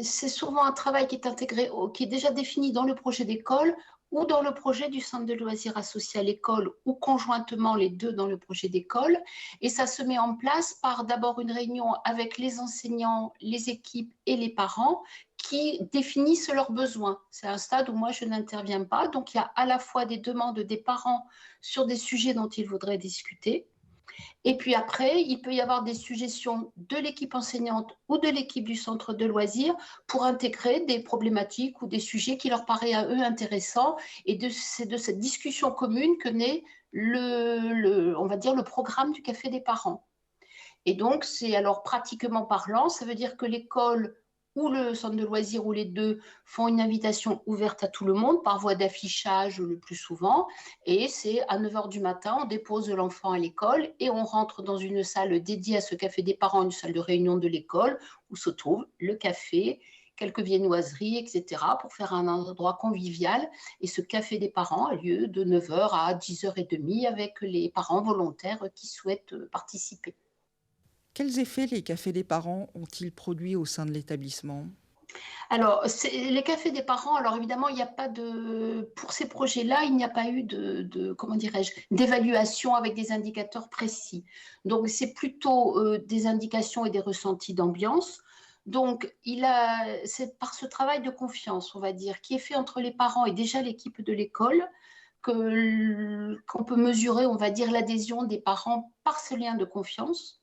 C'est souvent un travail qui est intégré, qui est déjà défini dans le projet d'école ou dans le projet du centre de loisirs associé à l'école, ou conjointement les deux dans le projet d'école. Et ça se met en place par d'abord une réunion avec les enseignants, les équipes et les parents qui définissent leurs besoins. C'est un stade où moi, je n'interviens pas. Donc, il y a à la fois des demandes des parents sur des sujets dont ils voudraient discuter. Et puis après, il peut y avoir des suggestions de l'équipe enseignante ou de l'équipe du centre de loisirs pour intégrer des problématiques ou des sujets qui leur paraissent à eux intéressants. Et c'est de cette discussion commune que naît on va dire le programme du café des parents. Et donc, c'est alors pratiquement parlant, ça veut dire que l'école ou le centre de loisirs ou les deux font une invitation ouverte à tout le monde par voie d'affichage le plus souvent. Et c'est à 9h du matin, on dépose l'enfant à l'école et on rentre dans une salle dédiée à ce café des parents, une salle de réunion de l'école où se trouve le café, quelques viennoiseries, etc. pour faire un endroit convivial. Et ce café des parents a lieu de 9h à 10h30 avec les parents volontaires qui souhaitent participer. Quels effets les cafés des parents ont-ils produits au sein de l'établissement ? Alors, les cafés des parents, alors évidemment, il n'y a pas pour ces projets-là, il n'y a pas eu comment dirais-je, d'évaluation avec des indicateurs précis. Donc, c'est plutôt des indications et des ressentis d'ambiance. Donc, c'est par ce travail de confiance, on va dire, qui est fait entre les parents et déjà l'équipe de l'école, qu'on peut mesurer, on va dire, l'adhésion des parents par ce lien de confiance.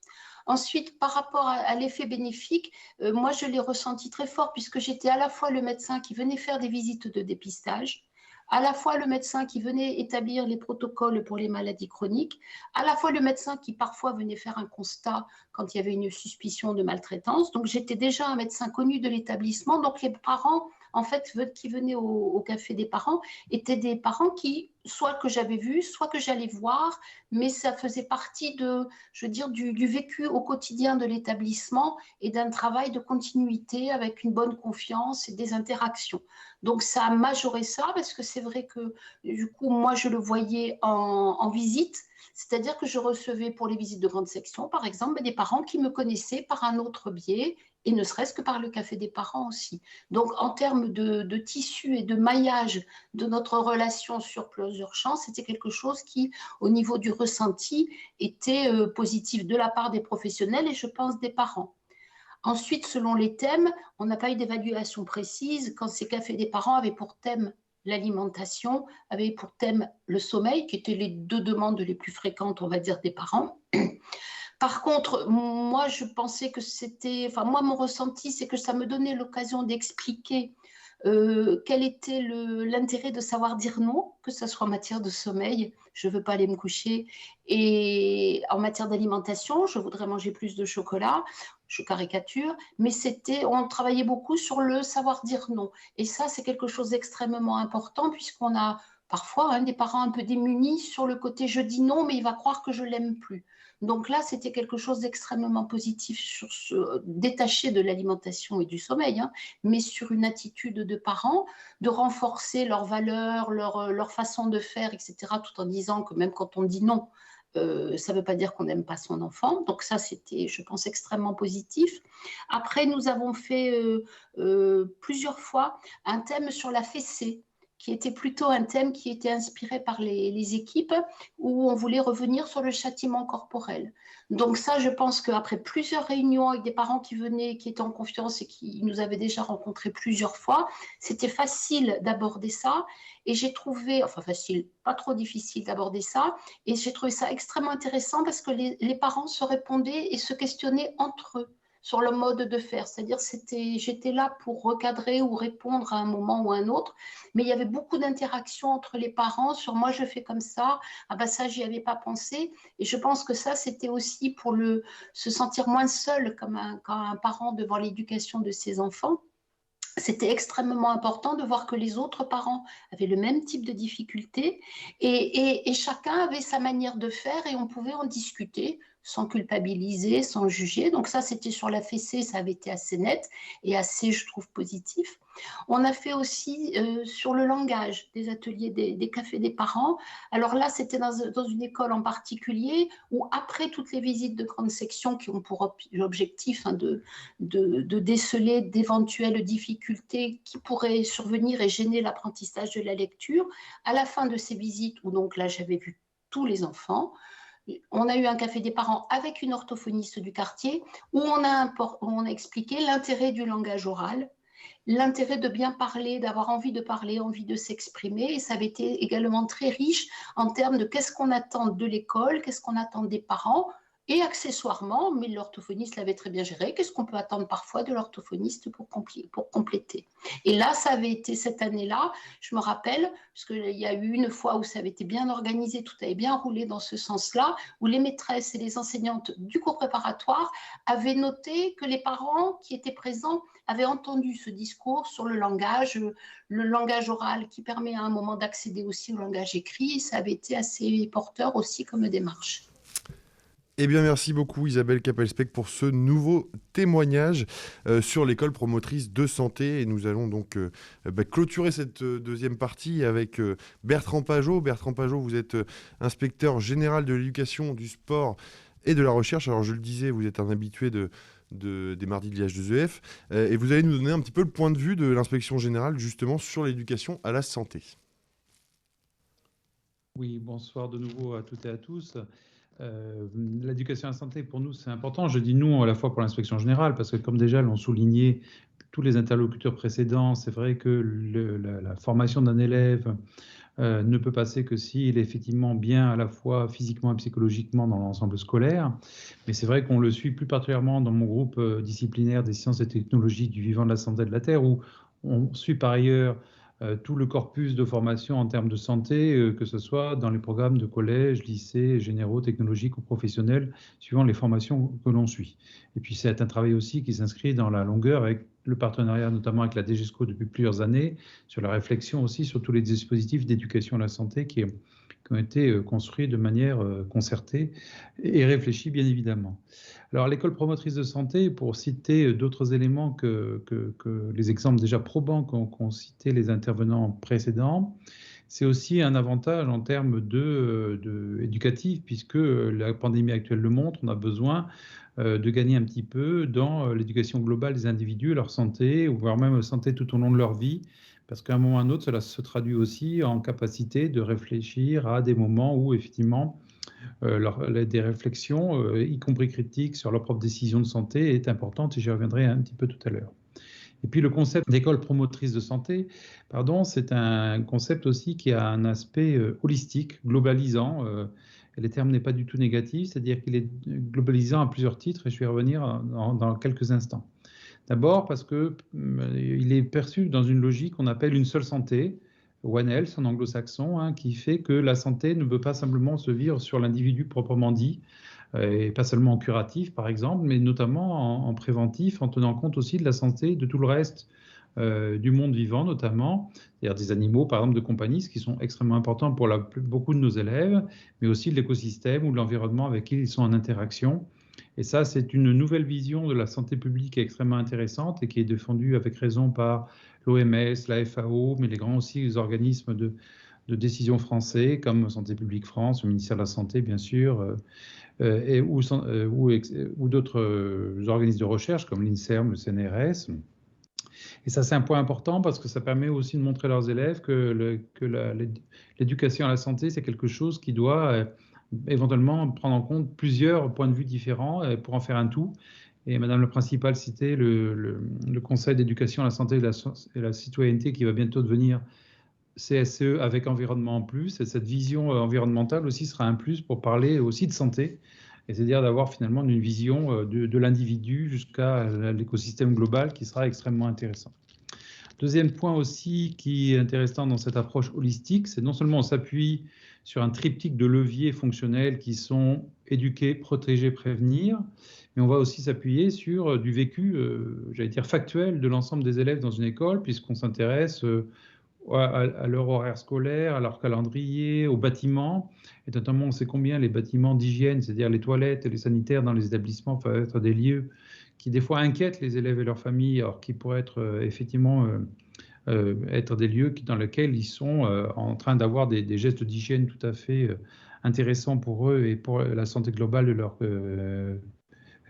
Ensuite, par rapport à l'effet bénéfique, moi, je l'ai ressenti très fort puisque j'étais à la fois le médecin qui venait faire des visites de dépistage, à la fois le médecin qui venait établir les protocoles pour les maladies chroniques, à la fois le médecin qui parfois venait faire un constat quand il y avait une suspicion de maltraitance. Donc, j'étais déjà un médecin connu de l'établissement. Donc, les parents, en fait, qui venaient au café des parents, étaient des parents soit que j'avais vu, soit que j'allais voir, mais ça faisait partie du vécu au quotidien de l'établissement et d'un travail de continuité avec une bonne confiance et des interactions. Donc, ça a majoré ça parce que c'est vrai que, du coup, moi, je le voyais en visite. C'est-à-dire que je recevais pour les visites de grande section, par exemple, des parents qui me connaissaient par un autre biais, et ne serait-ce que par le café des parents aussi. Donc, en termes de tissu et de maillage de notre relation sur plusieurs champs, c'était quelque chose qui, au niveau du ressenti, était positif de la part des professionnels et je pense des parents. Ensuite, selon les thèmes, on n'a pas eu d'évaluation précise. Quand ces cafés des parents avaient pour thème l'alimentation, avait pour thème le sommeil, qui étaient les deux demandes les plus fréquentes, on va dire, des parents. Par contre, moi, je pensais que mon ressenti, c'est que ça me donnait l'occasion d'expliquer quel était l'intérêt de savoir dire non, que ce soit en matière de sommeil, je ne veux pas aller me coucher, et en matière d'alimentation, je voudrais manger plus de chocolat, je caricature, mais on travaillait beaucoup sur le savoir dire non. Et ça, c'est quelque chose d'extrêmement important puisqu'on a parfois des parents un peu démunis sur le côté je dis non, mais il va croire que je l'aime plus. Donc là, c'était quelque chose d'extrêmement positif, détaché de l'alimentation et du sommeil, mais sur une attitude de parents, de renforcer leurs valeurs, leur façon de faire, etc., tout en disant que même quand on dit non, ça ne veut pas dire qu'on n'aime pas son enfant. Donc ça, c'était, je pense, extrêmement positif. Après, nous avons fait plusieurs fois un thème sur la fessée, qui était plutôt un thème qui était inspiré par les équipes, où on voulait revenir sur le châtiment corporel. Donc ça, je pense qu'après plusieurs réunions avec des parents qui venaient, qui étaient en confiance et qui nous avaient déjà rencontrés plusieurs fois, c'était facile d'aborder ça. Et j'ai trouvé, enfin facile, pas trop difficile d'aborder ça, et j'ai trouvé ça extrêmement intéressant parce que les parents se répondaient et se questionnaient entre eux sur le mode de faire. C'est-à-dire, j'étais là pour recadrer ou répondre à un moment ou à un autre, mais il y avait beaucoup d'interactions entre les parents sur moi, je fais comme ça, ah ben ça, j'y avais pas pensé. Et je pense que ça, c'était aussi pour se sentir moins seul comme un parent devant l'éducation de ses enfants. C'était extrêmement important de voir que les autres parents avaient le même type de difficultés et chacun avait sa manière de faire et on pouvait en discuter sans culpabiliser, sans juger. Donc ça, c'était sur la fessée, ça avait été assez net et assez, je trouve, positif. On a fait aussi sur le langage des ateliers des cafés des parents. Alors là, c'était dans une école en particulier où après toutes les visites de grande section qui ont pour objectif de déceler d'éventuelles difficultés qui pourraient survenir et gêner l'apprentissage de la lecture, à la fin de ces visites où donc là, j'avais vu tous les enfants, on a eu un café des parents avec une orthophoniste du quartier où on a expliqué l'intérêt du langage oral, l'intérêt de bien parler, d'avoir envie de parler, envie de s'exprimer. Et ça avait été également très riche en termes de qu'est-ce qu'on attend de l'école, qu'est-ce qu'on attend des parents, et accessoirement, mais l'orthophoniste l'avait très bien géré, qu'est-ce qu'on peut attendre parfois de l'orthophoniste pour compléter. Et là, ça avait été cette année-là, je me rappelle, parce qu'il y a eu une fois où ça avait été bien organisé, tout avait bien roulé dans ce sens-là, où les maîtresses et les enseignantes du cours préparatoire avaient noté que les parents qui étaient présents avaient entendu ce discours sur le langage oral qui permet à un moment d'accéder aussi au langage écrit, et ça avait été assez porteur aussi comme démarche. Eh bien, merci beaucoup Isabelle Capelspec pour ce nouveau témoignage sur l'école promotrice de santé. Et nous allons donc clôturer cette deuxième partie avec Bertrand Pajot. Bertrand Pajot, vous êtes inspecteur général de l'éducation, du sport et de la recherche. Alors, je le disais, vous êtes un habitué des mardis de l'IH2EF. Et vous allez nous donner un petit peu le point de vue de l'inspection générale justement sur l'éducation à la santé. Oui, bonsoir de nouveau à toutes et à tous. L'éducation à la santé, pour nous, c'est important. Je dis nous à la fois pour l'inspection générale, parce que comme déjà l'ont souligné tous les interlocuteurs précédents, c'est vrai que la formation d'un élève ne peut passer que s'il est effectivement bien à la fois physiquement et psychologiquement dans l'ensemble scolaire. Mais c'est vrai qu'on le suit plus particulièrement dans mon groupe disciplinaire des sciences et technologies du vivant, de la santé et de la terre, où on suit par ailleurs tout le corpus de formation en termes de santé, que ce soit dans les programmes de collège, lycée, généraux, technologiques ou professionnels, suivant les formations que l'on suit. Et puis c'est un travail aussi qui s'inscrit dans la longueur avec le partenariat notamment avec la DGESCO depuis plusieurs années, sur la réflexion aussi sur tous les dispositifs d'éducation à la santé qui ont été construits de manière concertée et réfléchie bien évidemment. Alors l'école promotrice de santé, pour citer d'autres éléments que les exemples déjà probants qu'ont cités les intervenants précédents, c'est aussi un avantage en termes éducatifs, puisque la pandémie actuelle le montre, on a besoin de gagner un petit peu dans l'éducation globale des individus, leur santé, voire même santé tout au long de leur vie, parce qu'à un moment ou à un autre, cela se traduit aussi en capacité de réfléchir à des moments où, effectivement, des réflexions, y compris critiques, sur leurs propres décisions de santé est importante, et j'y reviendrai un petit peu tout à l'heure. Et puis le concept d'école promotrice de santé, c'est un concept aussi qui a un aspect holistique, globalisant. Et le terme n'est pas du tout négatif, c'est-à-dire qu'il est globalisant à plusieurs titres, et je vais y revenir dans quelques instants. D'abord parce qu'il est perçu dans une logique qu'on appelle une seule santé, One Health en anglo-saxon, qui fait que la santé ne peut pas simplement se vivre sur l'individu proprement dit, et pas seulement en curatif par exemple, mais notamment en préventif, en tenant compte aussi de la santé de tout le reste du monde vivant notamment, c'est-à-dire des animaux, par exemple, de compagnie, ce qui sont extrêmement importants pour beaucoup de nos élèves, mais aussi de l'écosystème ou de l'environnement avec qui ils sont en interaction. Et ça, c'est une nouvelle vision de la santé publique extrêmement intéressante et qui est défendue avec raison par l'OMS, la FAO, mais les grands aussi les organismes de décision français, comme Santé publique France, le ministère de la Santé, bien sûr, ou d'autres organismes de recherche, comme l'INSERM, le CNRS. Et ça, c'est un point important parce que ça permet aussi de montrer à leurs élèves que l'éducation à la santé, c'est quelque chose qui doit éventuellement prendre en compte plusieurs points de vue différents pour en faire un tout. Et Madame la principale citait le Conseil d'éducation à la santé et la citoyenneté qui va bientôt devenir CSE avec environnement en plus. Et cette vision environnementale aussi sera un plus pour parler aussi de santé. Et c'est-à-dire d'avoir finalement une vision de l'individu jusqu'à l'écosystème global qui sera extrêmement intéressant. Deuxième point aussi qui est intéressant dans cette approche holistique, c'est non seulement on s'appuie sur un triptyque de leviers fonctionnels qui sont éduquer, protéger, prévenir, mais on va aussi s'appuyer sur du vécu, j'allais dire factuel, de l'ensemble des élèves dans une école, puisqu'on s'intéresse à leur horaire scolaire, à leur calendrier, aux bâtiments. Et notamment, on sait combien les bâtiments d'hygiène, c'est-à-dire les toilettes et les sanitaires dans les établissements, peuvent être des lieux qui, des fois, inquiètent les élèves et leurs familles, alors qu'ils pourraient être effectivement être des lieux dans lesquels ils sont en train d'avoir des gestes d'hygiène tout à fait intéressants pour eux et pour la santé globale de leurs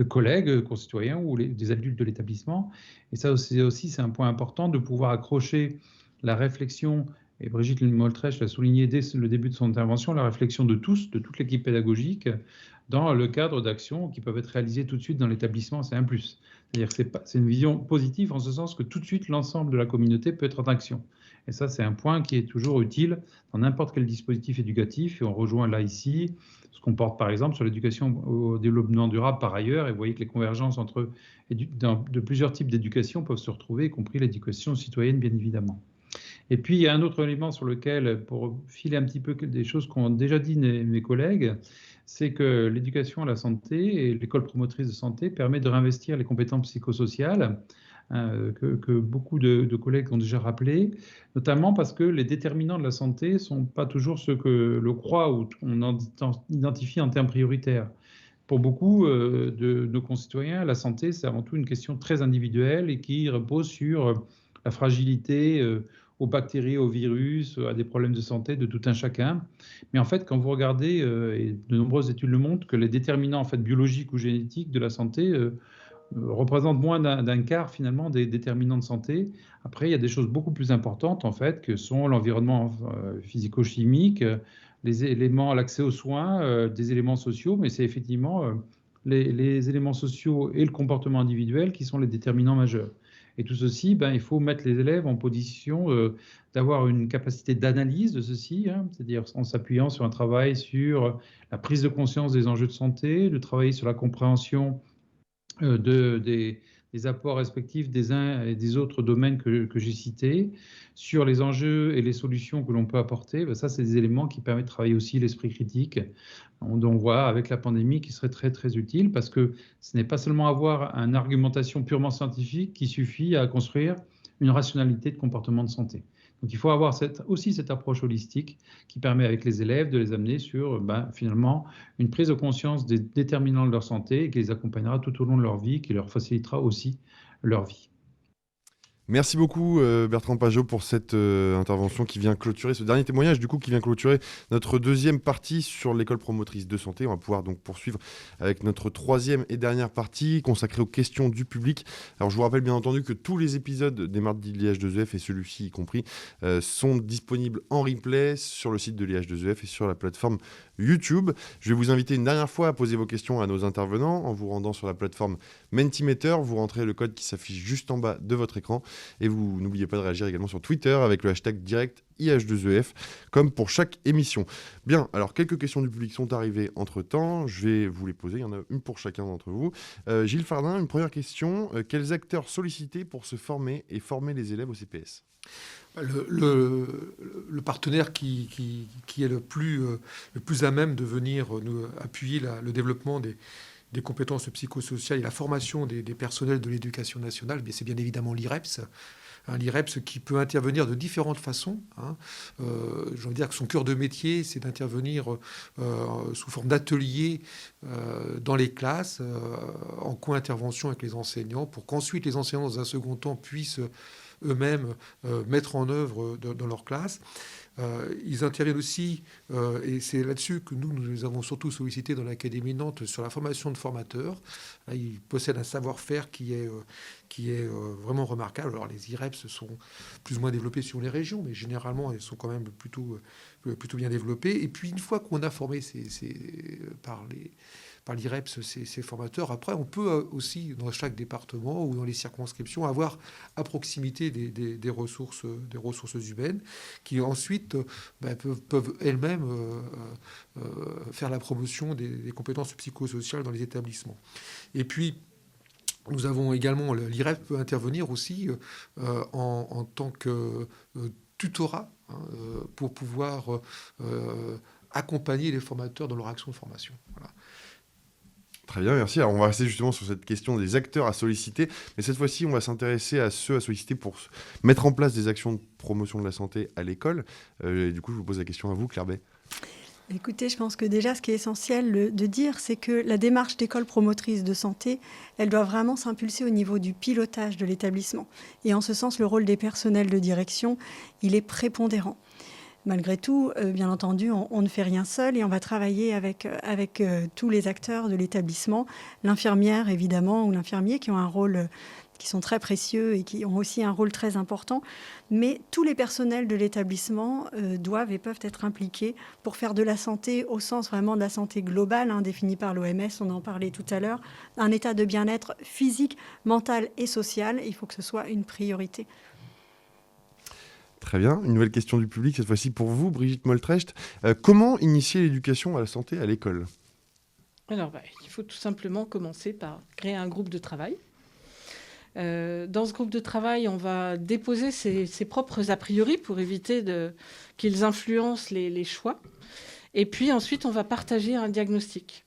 collègues, concitoyens ou des adultes de l'établissement. Et ça aussi, c'est un point important de pouvoir accrocher la réflexion, et Brigitte Moltrech l'a souligné dès le début de son intervention, la réflexion de tous, de toute l'équipe pédagogique, dans le cadre d'actions qui peuvent être réalisées tout de suite dans l'établissement, c'est un plus. C'est-à-dire que c'est une vision positive en ce sens que tout de suite l'ensemble de la communauté peut être en action. Et ça, c'est un point qui est toujours utile dans n'importe quel dispositif éducatif. Et on rejoint là ici ce qu'on porte par exemple sur l'éducation au développement durable par ailleurs. Et vous voyez que les convergences entre de plusieurs types d'éducation peuvent se retrouver, y compris l'éducation citoyenne, bien évidemment. Et puis, il y a un autre élément sur lequel, pour filer un petit peu des choses qu'ont déjà dit mes collègues, c'est que l'éducation à la santé et l'école promotrice de santé permet de réinvestir les compétences psychosociales que beaucoup de collègues ont déjà rappelé, notamment parce que les déterminants de la santé ne sont pas toujours ceux que l'on croit ou on identifie en termes prioritaires. Pour beaucoup de nos concitoyens, la santé, c'est avant tout une question très individuelle et qui repose sur la fragilité aux bactéries, aux virus, à des problèmes de santé de tout un chacun. Mais en fait, quand vous regardez, et de nombreuses études le montrent, que les déterminants en fait, biologiques ou génétiques de la santé représentent moins d'un quart finalement des déterminants de santé. Après, il y a des choses beaucoup plus importantes en fait, que sont l'environnement physico-chimique, les éléments, l'accès aux soins, des éléments sociaux, mais c'est effectivement les éléments sociaux et le comportement individuel qui sont les déterminants majeurs. Et tout ceci, il faut mettre les élèves en position d'avoir une capacité d'analyse de ceci, c'est-à-dire en s'appuyant sur un travail sur la prise de conscience des enjeux de santé, de travailler sur la compréhension des apports respectifs des uns et des autres domaines que j'ai cités, sur les enjeux et les solutions que l'on peut apporter. Ça, c'est des éléments qui permettent de travailler aussi l'esprit critique. On voit avec la pandémie qui serait très, très utile parce que ce n'est pas seulement avoir une argumentation purement scientifique qui suffit à construire une rationalité de comportement de santé. Donc il faut avoir aussi cette approche holistique qui permet avec les élèves de les amener sur finalement une prise de conscience des déterminants de leur santé et qui les accompagnera tout au long de leur vie, qui leur facilitera aussi leur vie. Merci beaucoup Bertrand Pajot pour cette intervention qui vient clôturer, ce dernier témoignage du coup qui vient clôturer notre deuxième partie sur l'école promotrice de santé. On va pouvoir donc poursuivre avec notre troisième et dernière partie consacrée aux questions du public. Alors je vous rappelle bien entendu que tous les épisodes des mardis de l'IH2EF et celui-ci y compris sont disponibles en replay sur le site de l'IH2EF et sur la plateforme YouTube. Je vais vous inviter une dernière fois à poser vos questions à nos intervenants en vous rendant sur la plateforme Mentimeter. Vous rentrez le code qui s'affiche juste en bas de votre écran et vous n'oubliez pas de réagir également sur Twitter avec le hashtag direct IH2EF comme pour chaque émission. Bien, alors quelques questions du public sont arrivées entre-temps. Je vais vous les poser, il y en a une pour chacun d'entre vous. Gilles Fardin, une première question. Quels acteurs solliciter pour se former et former les élèves au CPS ? Le partenaire qui est le plus à même de venir nous appuyer le développement des compétences psychosociales et la formation des personnels de l'éducation nationale, c'est bien évidemment l'IREPS, L'IREPS qui peut intervenir de différentes façons. J'ai envie de dire que son cœur de métier, c'est d'intervenir sous forme d'ateliers dans les classes, en co-intervention avec les enseignants, pour qu'ensuite les enseignants, dans un second temps, puissent eux-mêmes mettre en œuvre dans leur classe. Ils interviennent aussi, et c'est là-dessus que nous avons surtout sollicité dans l'Académie de Nantes, sur la formation de formateurs. Là, ils possèdent un savoir-faire qui est vraiment remarquable. Alors les IREPS sont plus ou moins développés sur les régions, mais généralement, elles sont quand même plutôt bien développées. Et puis, une fois qu'on a formé par l'IREPS ces formateurs, après, on peut aussi, dans chaque département ou dans les circonscriptions, avoir à proximité des ressources humaines qui ensuite peuvent elles-mêmes faire la promotion des compétences psychosociales dans les établissements. Et puis, nous avons également, l'IREPS peut intervenir aussi en tant que tutorat pour pouvoir accompagner les formateurs dans leur action de formation. Voilà. Très bien, merci. Alors, on va rester justement sur cette question des acteurs à solliciter, mais cette fois-ci, on va s'intéresser à ceux à solliciter pour mettre en place des actions de promotion de la santé à l'école. Et du coup, je vous pose la question à vous, Claire Bay. Écoutez, je pense que déjà, ce qui est essentiel de dire, c'est que la démarche d'école promotrice de santé, elle doit vraiment s'impulser au niveau du pilotage de l'établissement. Et en ce sens, le rôle des personnels de direction, il est prépondérant. Malgré tout, bien entendu, on ne fait rien seul et on va travailler avec tous les acteurs de l'établissement, l'infirmière évidemment ou l'infirmier qui ont un rôle qui sont très précieux et qui ont aussi un rôle très important. Mais tous les personnels de l'établissement doivent et peuvent être impliqués pour faire de la santé au sens vraiment de la santé globale, définie par l'OMS, on en parlait tout à l'heure, un état de bien-être physique, mental et social. Il faut que ce soit une priorité. Très bien. Une nouvelle question du public, cette fois-ci pour vous, Brigitte Moltrecht. Comment initier l'éducation à la santé à l'école ? Alors, il faut tout simplement commencer par créer un groupe de travail. Dans ce groupe de travail, on va déposer ses propres a priori pour éviter qu'ils influencent les choix. Et puis ensuite, on va partager un diagnostic.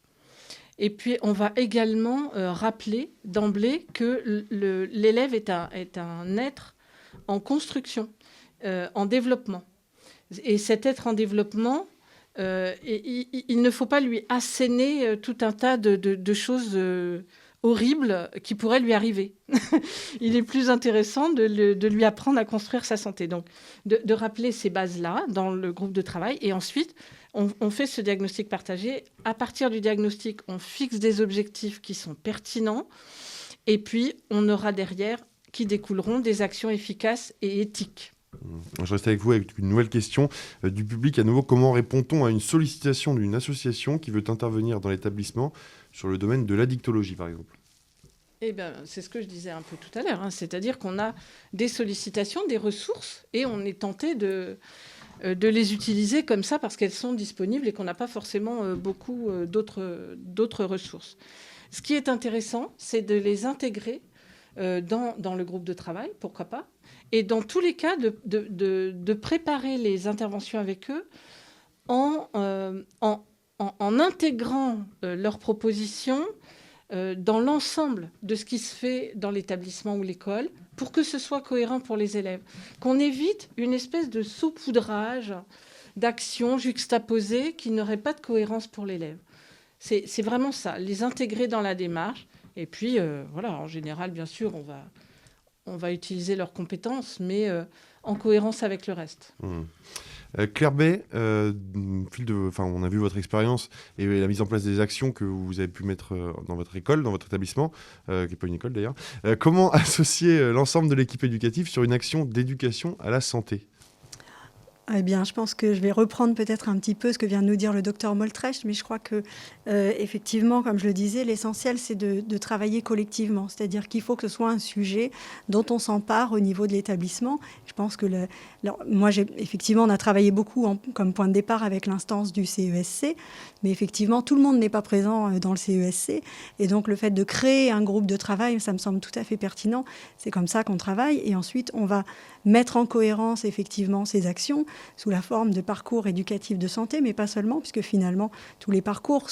Et puis, on va également rappeler d'emblée que l'élève est un être en construction, en développement. Et cet être en développement, il ne faut pas lui asséner tout un tas de choses horribles qui pourraient lui arriver. Il est plus intéressant de lui apprendre à construire sa santé. Donc, de rappeler ces bases-là dans le groupe de travail. Et ensuite, on fait ce diagnostic partagé. À partir du diagnostic, on fixe des objectifs qui sont pertinents. Et puis, on aura derrière qui découleront des actions efficaces et éthiques. Je reste avec vous avec une nouvelle question du public. À nouveau, comment répond-on à une sollicitation d'une association qui veut intervenir dans l'établissement sur le domaine de l'addictologie, par exemple ? Eh bien, c'est ce que je disais un peu tout à l'heure. C'est-à-dire qu'on a des sollicitations, des ressources, et on est tenté de les utiliser comme ça parce qu'elles sont disponibles et qu'on n'a pas forcément beaucoup d'autres ressources. Ce qui est intéressant, c'est de les intégrer dans le groupe de travail, pourquoi pas, et dans tous les cas, de préparer les interventions avec eux en intégrant leurs propositions dans l'ensemble de ce qui se fait dans l'établissement ou l'école, pour que ce soit cohérent pour les élèves. Qu'on évite une espèce de saupoudrage d'actions juxtaposées qui n'auraient pas de cohérence pour l'élève. C'est vraiment ça, les intégrer dans la démarche. Et puis, voilà, en général, bien sûr, on va utiliser leurs compétences, mais en cohérence avec le reste. Claire Bay, on a vu votre expérience et la mise en place des actions que vous avez pu mettre dans votre école, dans votre établissement, qui n'est pas une école d'ailleurs. Comment associer l'ensemble de l'équipe éducative sur une action d'éducation à la santé ? Eh bien, je pense que je vais reprendre peut-être un petit peu ce que vient de nous dire le docteur Moltrecht, mais je crois que, effectivement, comme je le disais, l'essentiel, c'est de travailler collectivement. C'est-à-dire qu'il faut que ce soit un sujet dont on s'empare au niveau de l'établissement. Je pense que, effectivement, on a travaillé beaucoup comme point de départ avec l'instance du CESC, mais effectivement, tout le monde n'est pas présent dans le CESC. Et donc, le fait de créer un groupe de travail, ça me semble tout à fait pertinent. C'est comme ça qu'on travaille. Et ensuite, on va mettre en cohérence, effectivement, ces actions sous la forme de parcours éducatifs de santé, mais pas seulement, puisque finalement, tous les parcours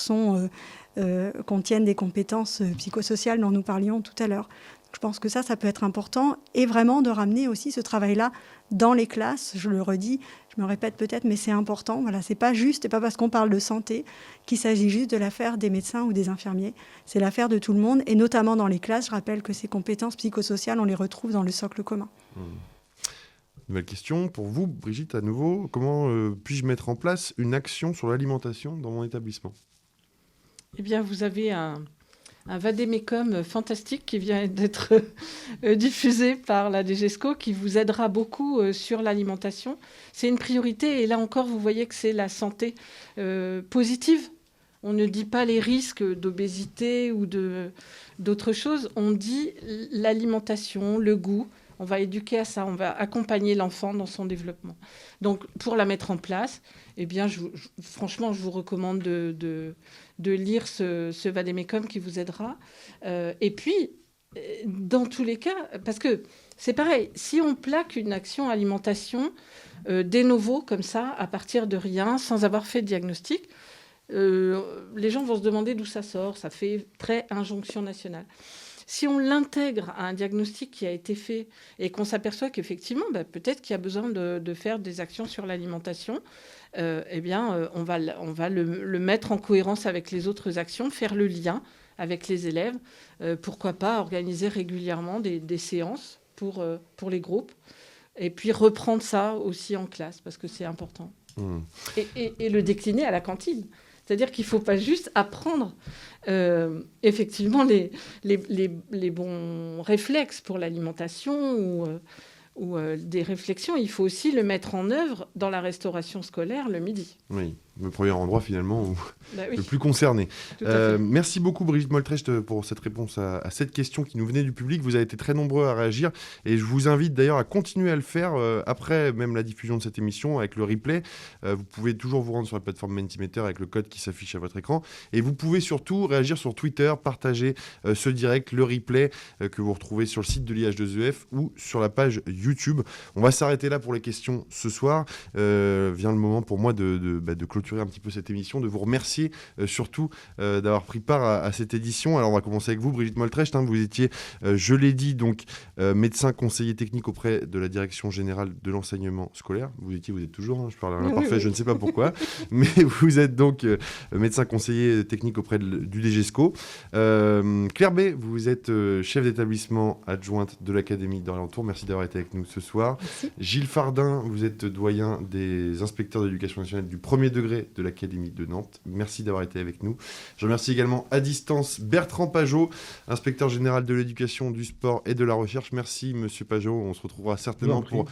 contiennent des compétences psychosociales dont nous parlions tout à l'heure. Je pense que ça peut être important, et vraiment de ramener aussi ce travail-là dans les classes. Je le redis, je me répète peut-être, mais c'est important. Voilà, c'est pas parce qu'on parle de santé qu'il s'agit juste de l'affaire des médecins ou des infirmiers. C'est l'affaire de tout le monde, et notamment dans les classes. Je rappelle que ces compétences psychosociales, on les retrouve dans le socle commun. Nouvelle question pour vous, Brigitte, à nouveau. Comment puis-je mettre en place une action sur l'alimentation dans mon établissement ? Eh bien, vous avez un vade-mecum fantastique qui vient d'être diffusé par la DGESCO, qui vous aidera beaucoup sur l'alimentation. C'est une priorité, et là encore, vous voyez que c'est la santé positive. On ne dit pas les risques d'obésité ou d'autres choses, on dit l'alimentation, le goût. On va éduquer à ça, on va accompagner l'enfant dans son développement. Donc, pour la mettre en place, eh bien, franchement, je vous recommande de lire ce vade-mecum qui vous aidera. Et puis, dans tous les cas, parce que c'est pareil, si on plaque une action alimentation de novo, comme ça, à partir de rien, sans avoir fait de diagnostic, les gens vont se demander d'où ça sort. Ça fait très injonction nationale. Si on l'intègre à un diagnostic qui a été fait et qu'on s'aperçoit qu'effectivement, peut-être qu'il y a besoin de faire des actions sur l'alimentation, eh bien, on va le mettre en cohérence avec les autres actions, faire le lien avec les élèves. Pourquoi pas organiser régulièrement des séances pour les groupes, et puis reprendre ça aussi en classe, parce que c'est important. Et le décliner à la cantine. C'est-à-dire qu'il ne faut pas juste apprendre effectivement les bons réflexes pour l'alimentation ou des réflexions. Il faut aussi le mettre en œuvre dans la restauration scolaire le midi. Oui, le premier endroit finalement où oui. le plus concerné. Tout à fait. Merci beaucoup Brigitte Moltrecht pour cette réponse à cette question qui nous venait du public. Vous avez été très nombreux à réagir, et je vous invite d'ailleurs à continuer à le faire après même la diffusion de cette émission avec le replay. Vous pouvez toujours vous rendre sur la plateforme Mentimeter avec le code qui s'affiche à votre écran, et vous pouvez surtout réagir sur Twitter, partager ce direct, le replay que vous retrouvez sur le site de l'IH2EF ou sur la page YouTube. On va s'arrêter là pour les questions ce soir. Vient le moment pour moi de clôturer un petit peu cette émission, de vous remercier surtout d'avoir pris part à cette édition. Alors on va commencer avec vous, Brigitte Moltrecht. Vous étiez, je l'ai dit, donc médecin conseiller technique auprès de la direction générale de l'enseignement scolaire. Vous êtes toujours, je parle à l'imparfait, Oui. Je ne sais pas pourquoi, mais vous êtes donc médecin conseiller technique auprès du DGESCO. Claire B, vous êtes chef d'établissement adjointe de l'Académie d'Orléans-Tours. Merci d'avoir été avec nous ce soir. Merci. Gilles Fardin, vous êtes doyen des inspecteurs d'éducation nationale du premier degré de l'Académie de Nantes. Merci d'avoir été avec nous. Je remercie également à distance Bertrand Pajot, inspecteur général de l'éducation, du sport et de la recherche. Merci Monsieur Pajot, on se retrouvera certainement pour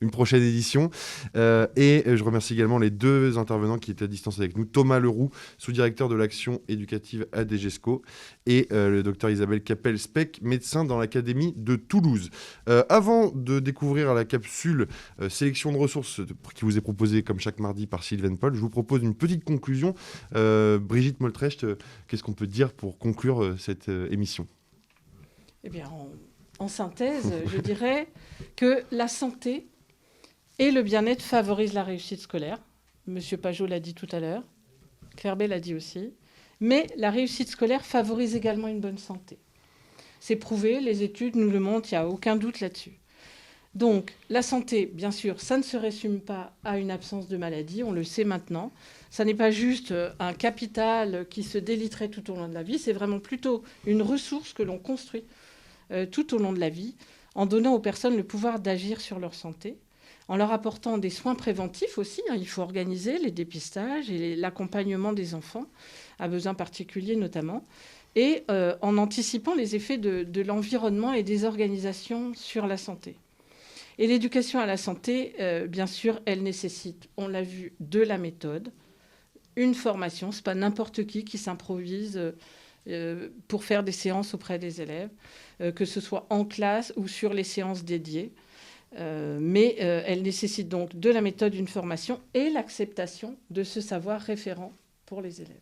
une prochaine édition. Et je remercie également les deux intervenants qui étaient à distance avec nous. Thomas Leroux, sous-directeur de l'action éducative à DGESCO, et le docteur Isabelle Capel-Speck, médecin dans l'Académie de Toulouse. Avant de découvrir la capsule sélection de ressources qui vous est proposée comme chaque mardi par Sylvain Paul, je vous propose une petite conclusion. Brigitte Moltrecht, qu'est-ce qu'on peut dire pour conclure cette émission ? Eh bien, en synthèse, je dirais que la santé et le bien-être favorisent la réussite scolaire. Monsieur Pajot l'a dit tout à l'heure, Claire B l'a dit aussi. Mais la réussite scolaire favorise également une bonne santé. C'est prouvé, les études nous le montrent, il n'y a aucun doute là-dessus. Donc, la santé, bien sûr, ça ne se résume pas à une absence de maladie, on le sait maintenant. Ça n'est pas juste un capital qui se déliterait tout au long de la vie, c'est vraiment plutôt une ressource que l'on construit tout au long de la vie, en donnant aux personnes le pouvoir d'agir sur leur santé, en leur apportant des soins préventifs aussi. Il faut organiser les dépistages et l'accompagnement des enfants, à besoins particuliers notamment, et en anticipant les effets de l'environnement et des organisations sur la santé. Et l'éducation à la santé, bien sûr, elle nécessite, on l'a vu, de la méthode, une formation. Ce n'est pas n'importe qui s'improvise pour faire des séances auprès des élèves, que ce soit en classe ou sur les séances dédiées. Mais elle nécessite donc de la méthode, une formation et l'acceptation de ce savoir référent pour les élèves.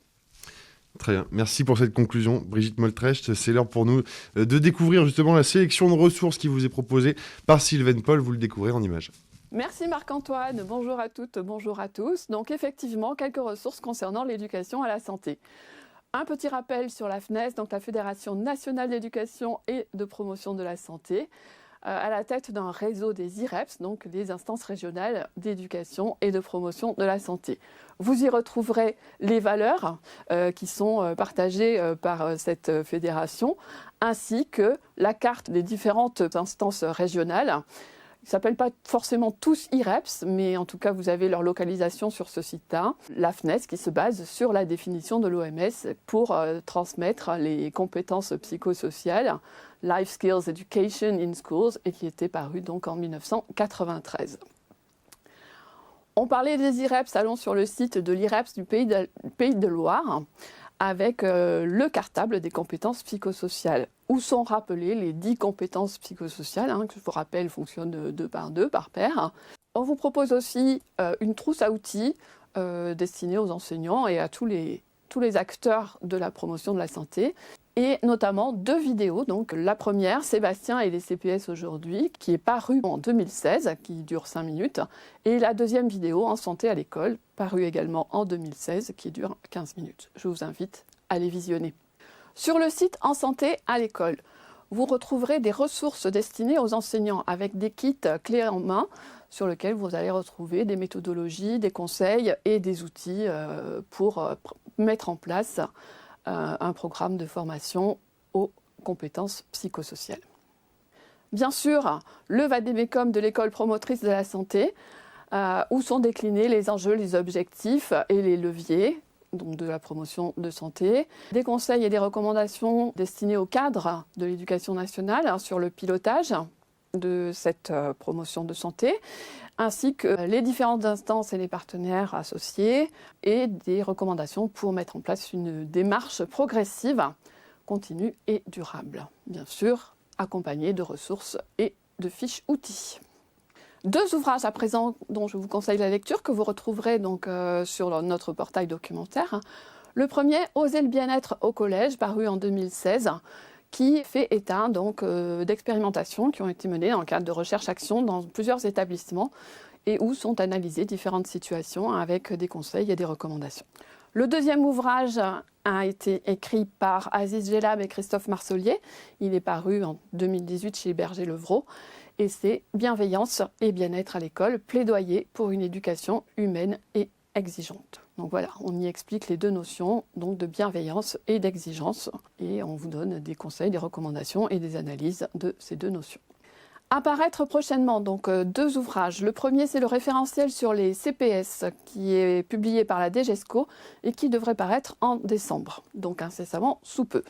Très bien, merci pour cette conclusion, Brigitte Moltrecht. C'est l'heure pour nous de découvrir justement la sélection de ressources qui vous est proposée par Sylvain Paul. Vous le découvrez en images. Merci Marc-Antoine, bonjour à toutes, bonjour à tous. Donc effectivement, quelques ressources concernant l'éducation à la santé. Un petit rappel sur la FNES, donc la Fédération nationale d'éducation et de promotion de la santé, à la tête d'un réseau des IREPS, donc les instances régionales d'éducation et de promotion de la santé. Vous y retrouverez les valeurs qui sont partagées par cette fédération, ainsi que la carte des différentes instances régionales. Ils ne s'appellent pas forcément tous IREPS, mais en tout cas, vous avez leur localisation sur ce site-là. La FNES qui se base sur la définition de l'OMS pour transmettre les compétences psychosociales, Life Skills Education in Schools, et qui était paru donc en 1993. On parlait des IREPS, allons sur le site de l'IREPS du Pays de Loire, avec le cartable des compétences psychosociales, où sont rappelées les 10 compétences psychosociales, que je vous rappelle fonctionnent 2 par 2, par paire. On vous propose aussi une trousse à outils destinée aux enseignants et à tous les acteurs de la promotion de la santé, et notamment 2 vidéos. Donc la première, Sébastien et les CPS aujourd'hui, qui est parue en 2016, qui dure 5 minutes, et la deuxième vidéo, En santé à l'école, parue également en 2016, qui dure 15 minutes. Je vous invite à les visionner. Sur le site En santé à l'école, vous retrouverez des ressources destinées aux enseignants avec des kits clés en main sur lesquels vous allez retrouver des méthodologies, des conseils et des outils pour mettre en place un programme de formation aux compétences psychosociales. Bien sûr, le vadémécum de l'école promotrice de la santé, où sont déclinés les enjeux, les objectifs et les leviers donc de la promotion de santé, des conseils et des recommandations destinés au cadre de l'éducation nationale sur le pilotage de cette promotion de santé, ainsi que les différentes instances et les partenaires associés, et des recommandations pour mettre en place une démarche progressive, continue et durable. Bien sûr, accompagnée de ressources et de fiches outils. 2 ouvrages à présent dont je vous conseille la lecture, que vous retrouverez donc sur notre portail documentaire. Le premier, Oser le bien-être au collège, paru en 2016, qui fait état donc d'expérimentations qui ont été menées dans le cadre de recherche-action dans plusieurs établissements et où sont analysées différentes situations avec des conseils et des recommandations. Le deuxième ouvrage a été écrit par Aziz Gelab et Christophe Marcelier. Il est paru en 2018 chez Berger-Levrault et c'est Bienveillance et bien-être à l'école, plaidoyer pour une éducation humaine et exigeante. Donc voilà, on y explique les 2 notions donc de bienveillance et d'exigence et on vous donne des conseils, des recommandations et des analyses de ces 2 notions. Apparaître prochainement donc 2 ouvrages. Le premier, c'est le référentiel sur les CPS qui est publié par la DGESCO et qui devrait paraître en décembre, donc incessamment sous peu.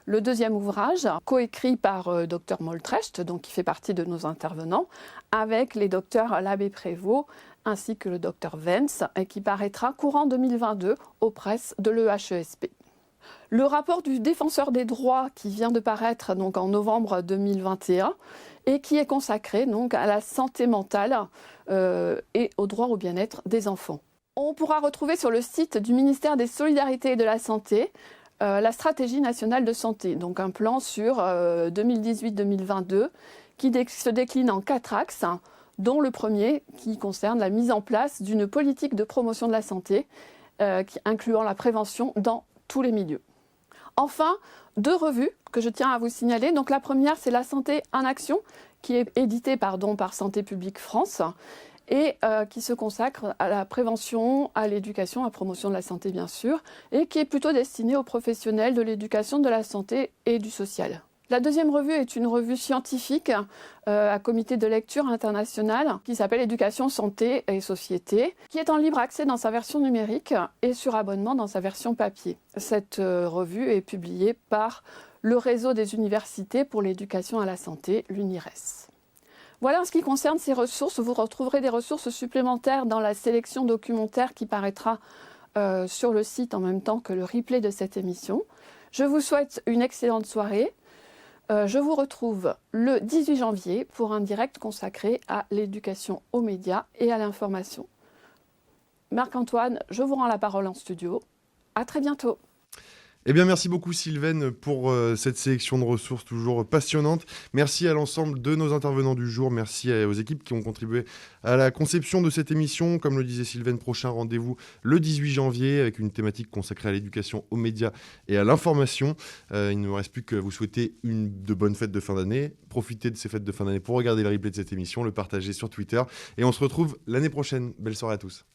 Le deuxième ouvrage, coécrit par Dr Moltrecht, donc qui fait partie de nos intervenants, avec les docteurs Labbé-Prévost ainsi que le Dr Vence, et qui paraîtra courant 2022 aux presses de l'EHESP. Le rapport du défenseur des droits qui vient de paraître donc en novembre 2021 et qui est consacré donc à la santé mentale et au droit au bien-être des enfants. On pourra retrouver sur le site du ministère des Solidarités et de la Santé la stratégie nationale de santé, donc un plan sur 2018-2022 qui se décline en 4 axes, dont le premier qui concerne la mise en place d'une politique de promotion de la santé incluant la prévention dans tous les milieux. Enfin, 2 revues que je tiens à vous signaler. Donc la première, c'est La santé en action, qui est éditée par Santé publique France et qui se consacre à la prévention, à l'éducation, à la promotion de la santé bien sûr, et qui est plutôt destinée aux professionnels de l'éducation, de la santé et du social. La deuxième revue est une revue scientifique à comité de lecture international qui s'appelle Éducation, santé et société, qui est en libre accès dans sa version numérique et sur abonnement dans sa version papier. Cette revue est publiée par le réseau des universités pour l'éducation à la santé, l'UNIRES. Voilà en ce qui concerne ces ressources. Vous retrouverez des ressources supplémentaires dans la sélection documentaire qui paraîtra sur le site en même temps que le replay de cette émission. Je vous souhaite une excellente soirée. Je vous retrouve le 18 janvier pour un direct consacré à l'éducation aux médias et à l'information. Marc-Antoine, je vous rends la parole en studio. À très bientôt. Eh bien, merci beaucoup Sylvaine pour cette sélection de ressources toujours passionnante. Merci à l'ensemble de nos intervenants du jour. Merci aux équipes qui ont contribué à la conception de cette émission. Comme le disait Sylvaine, prochain rendez-vous le 18 janvier avec une thématique consacrée à l'éducation, aux médias et à l'information. Il ne me reste plus que vous souhaiter de bonnes fêtes de fin d'année. Profitez de ces fêtes de fin d'année pour regarder le replay de cette émission, le partager sur Twitter. Et on se retrouve l'année prochaine. Belle soirée à tous.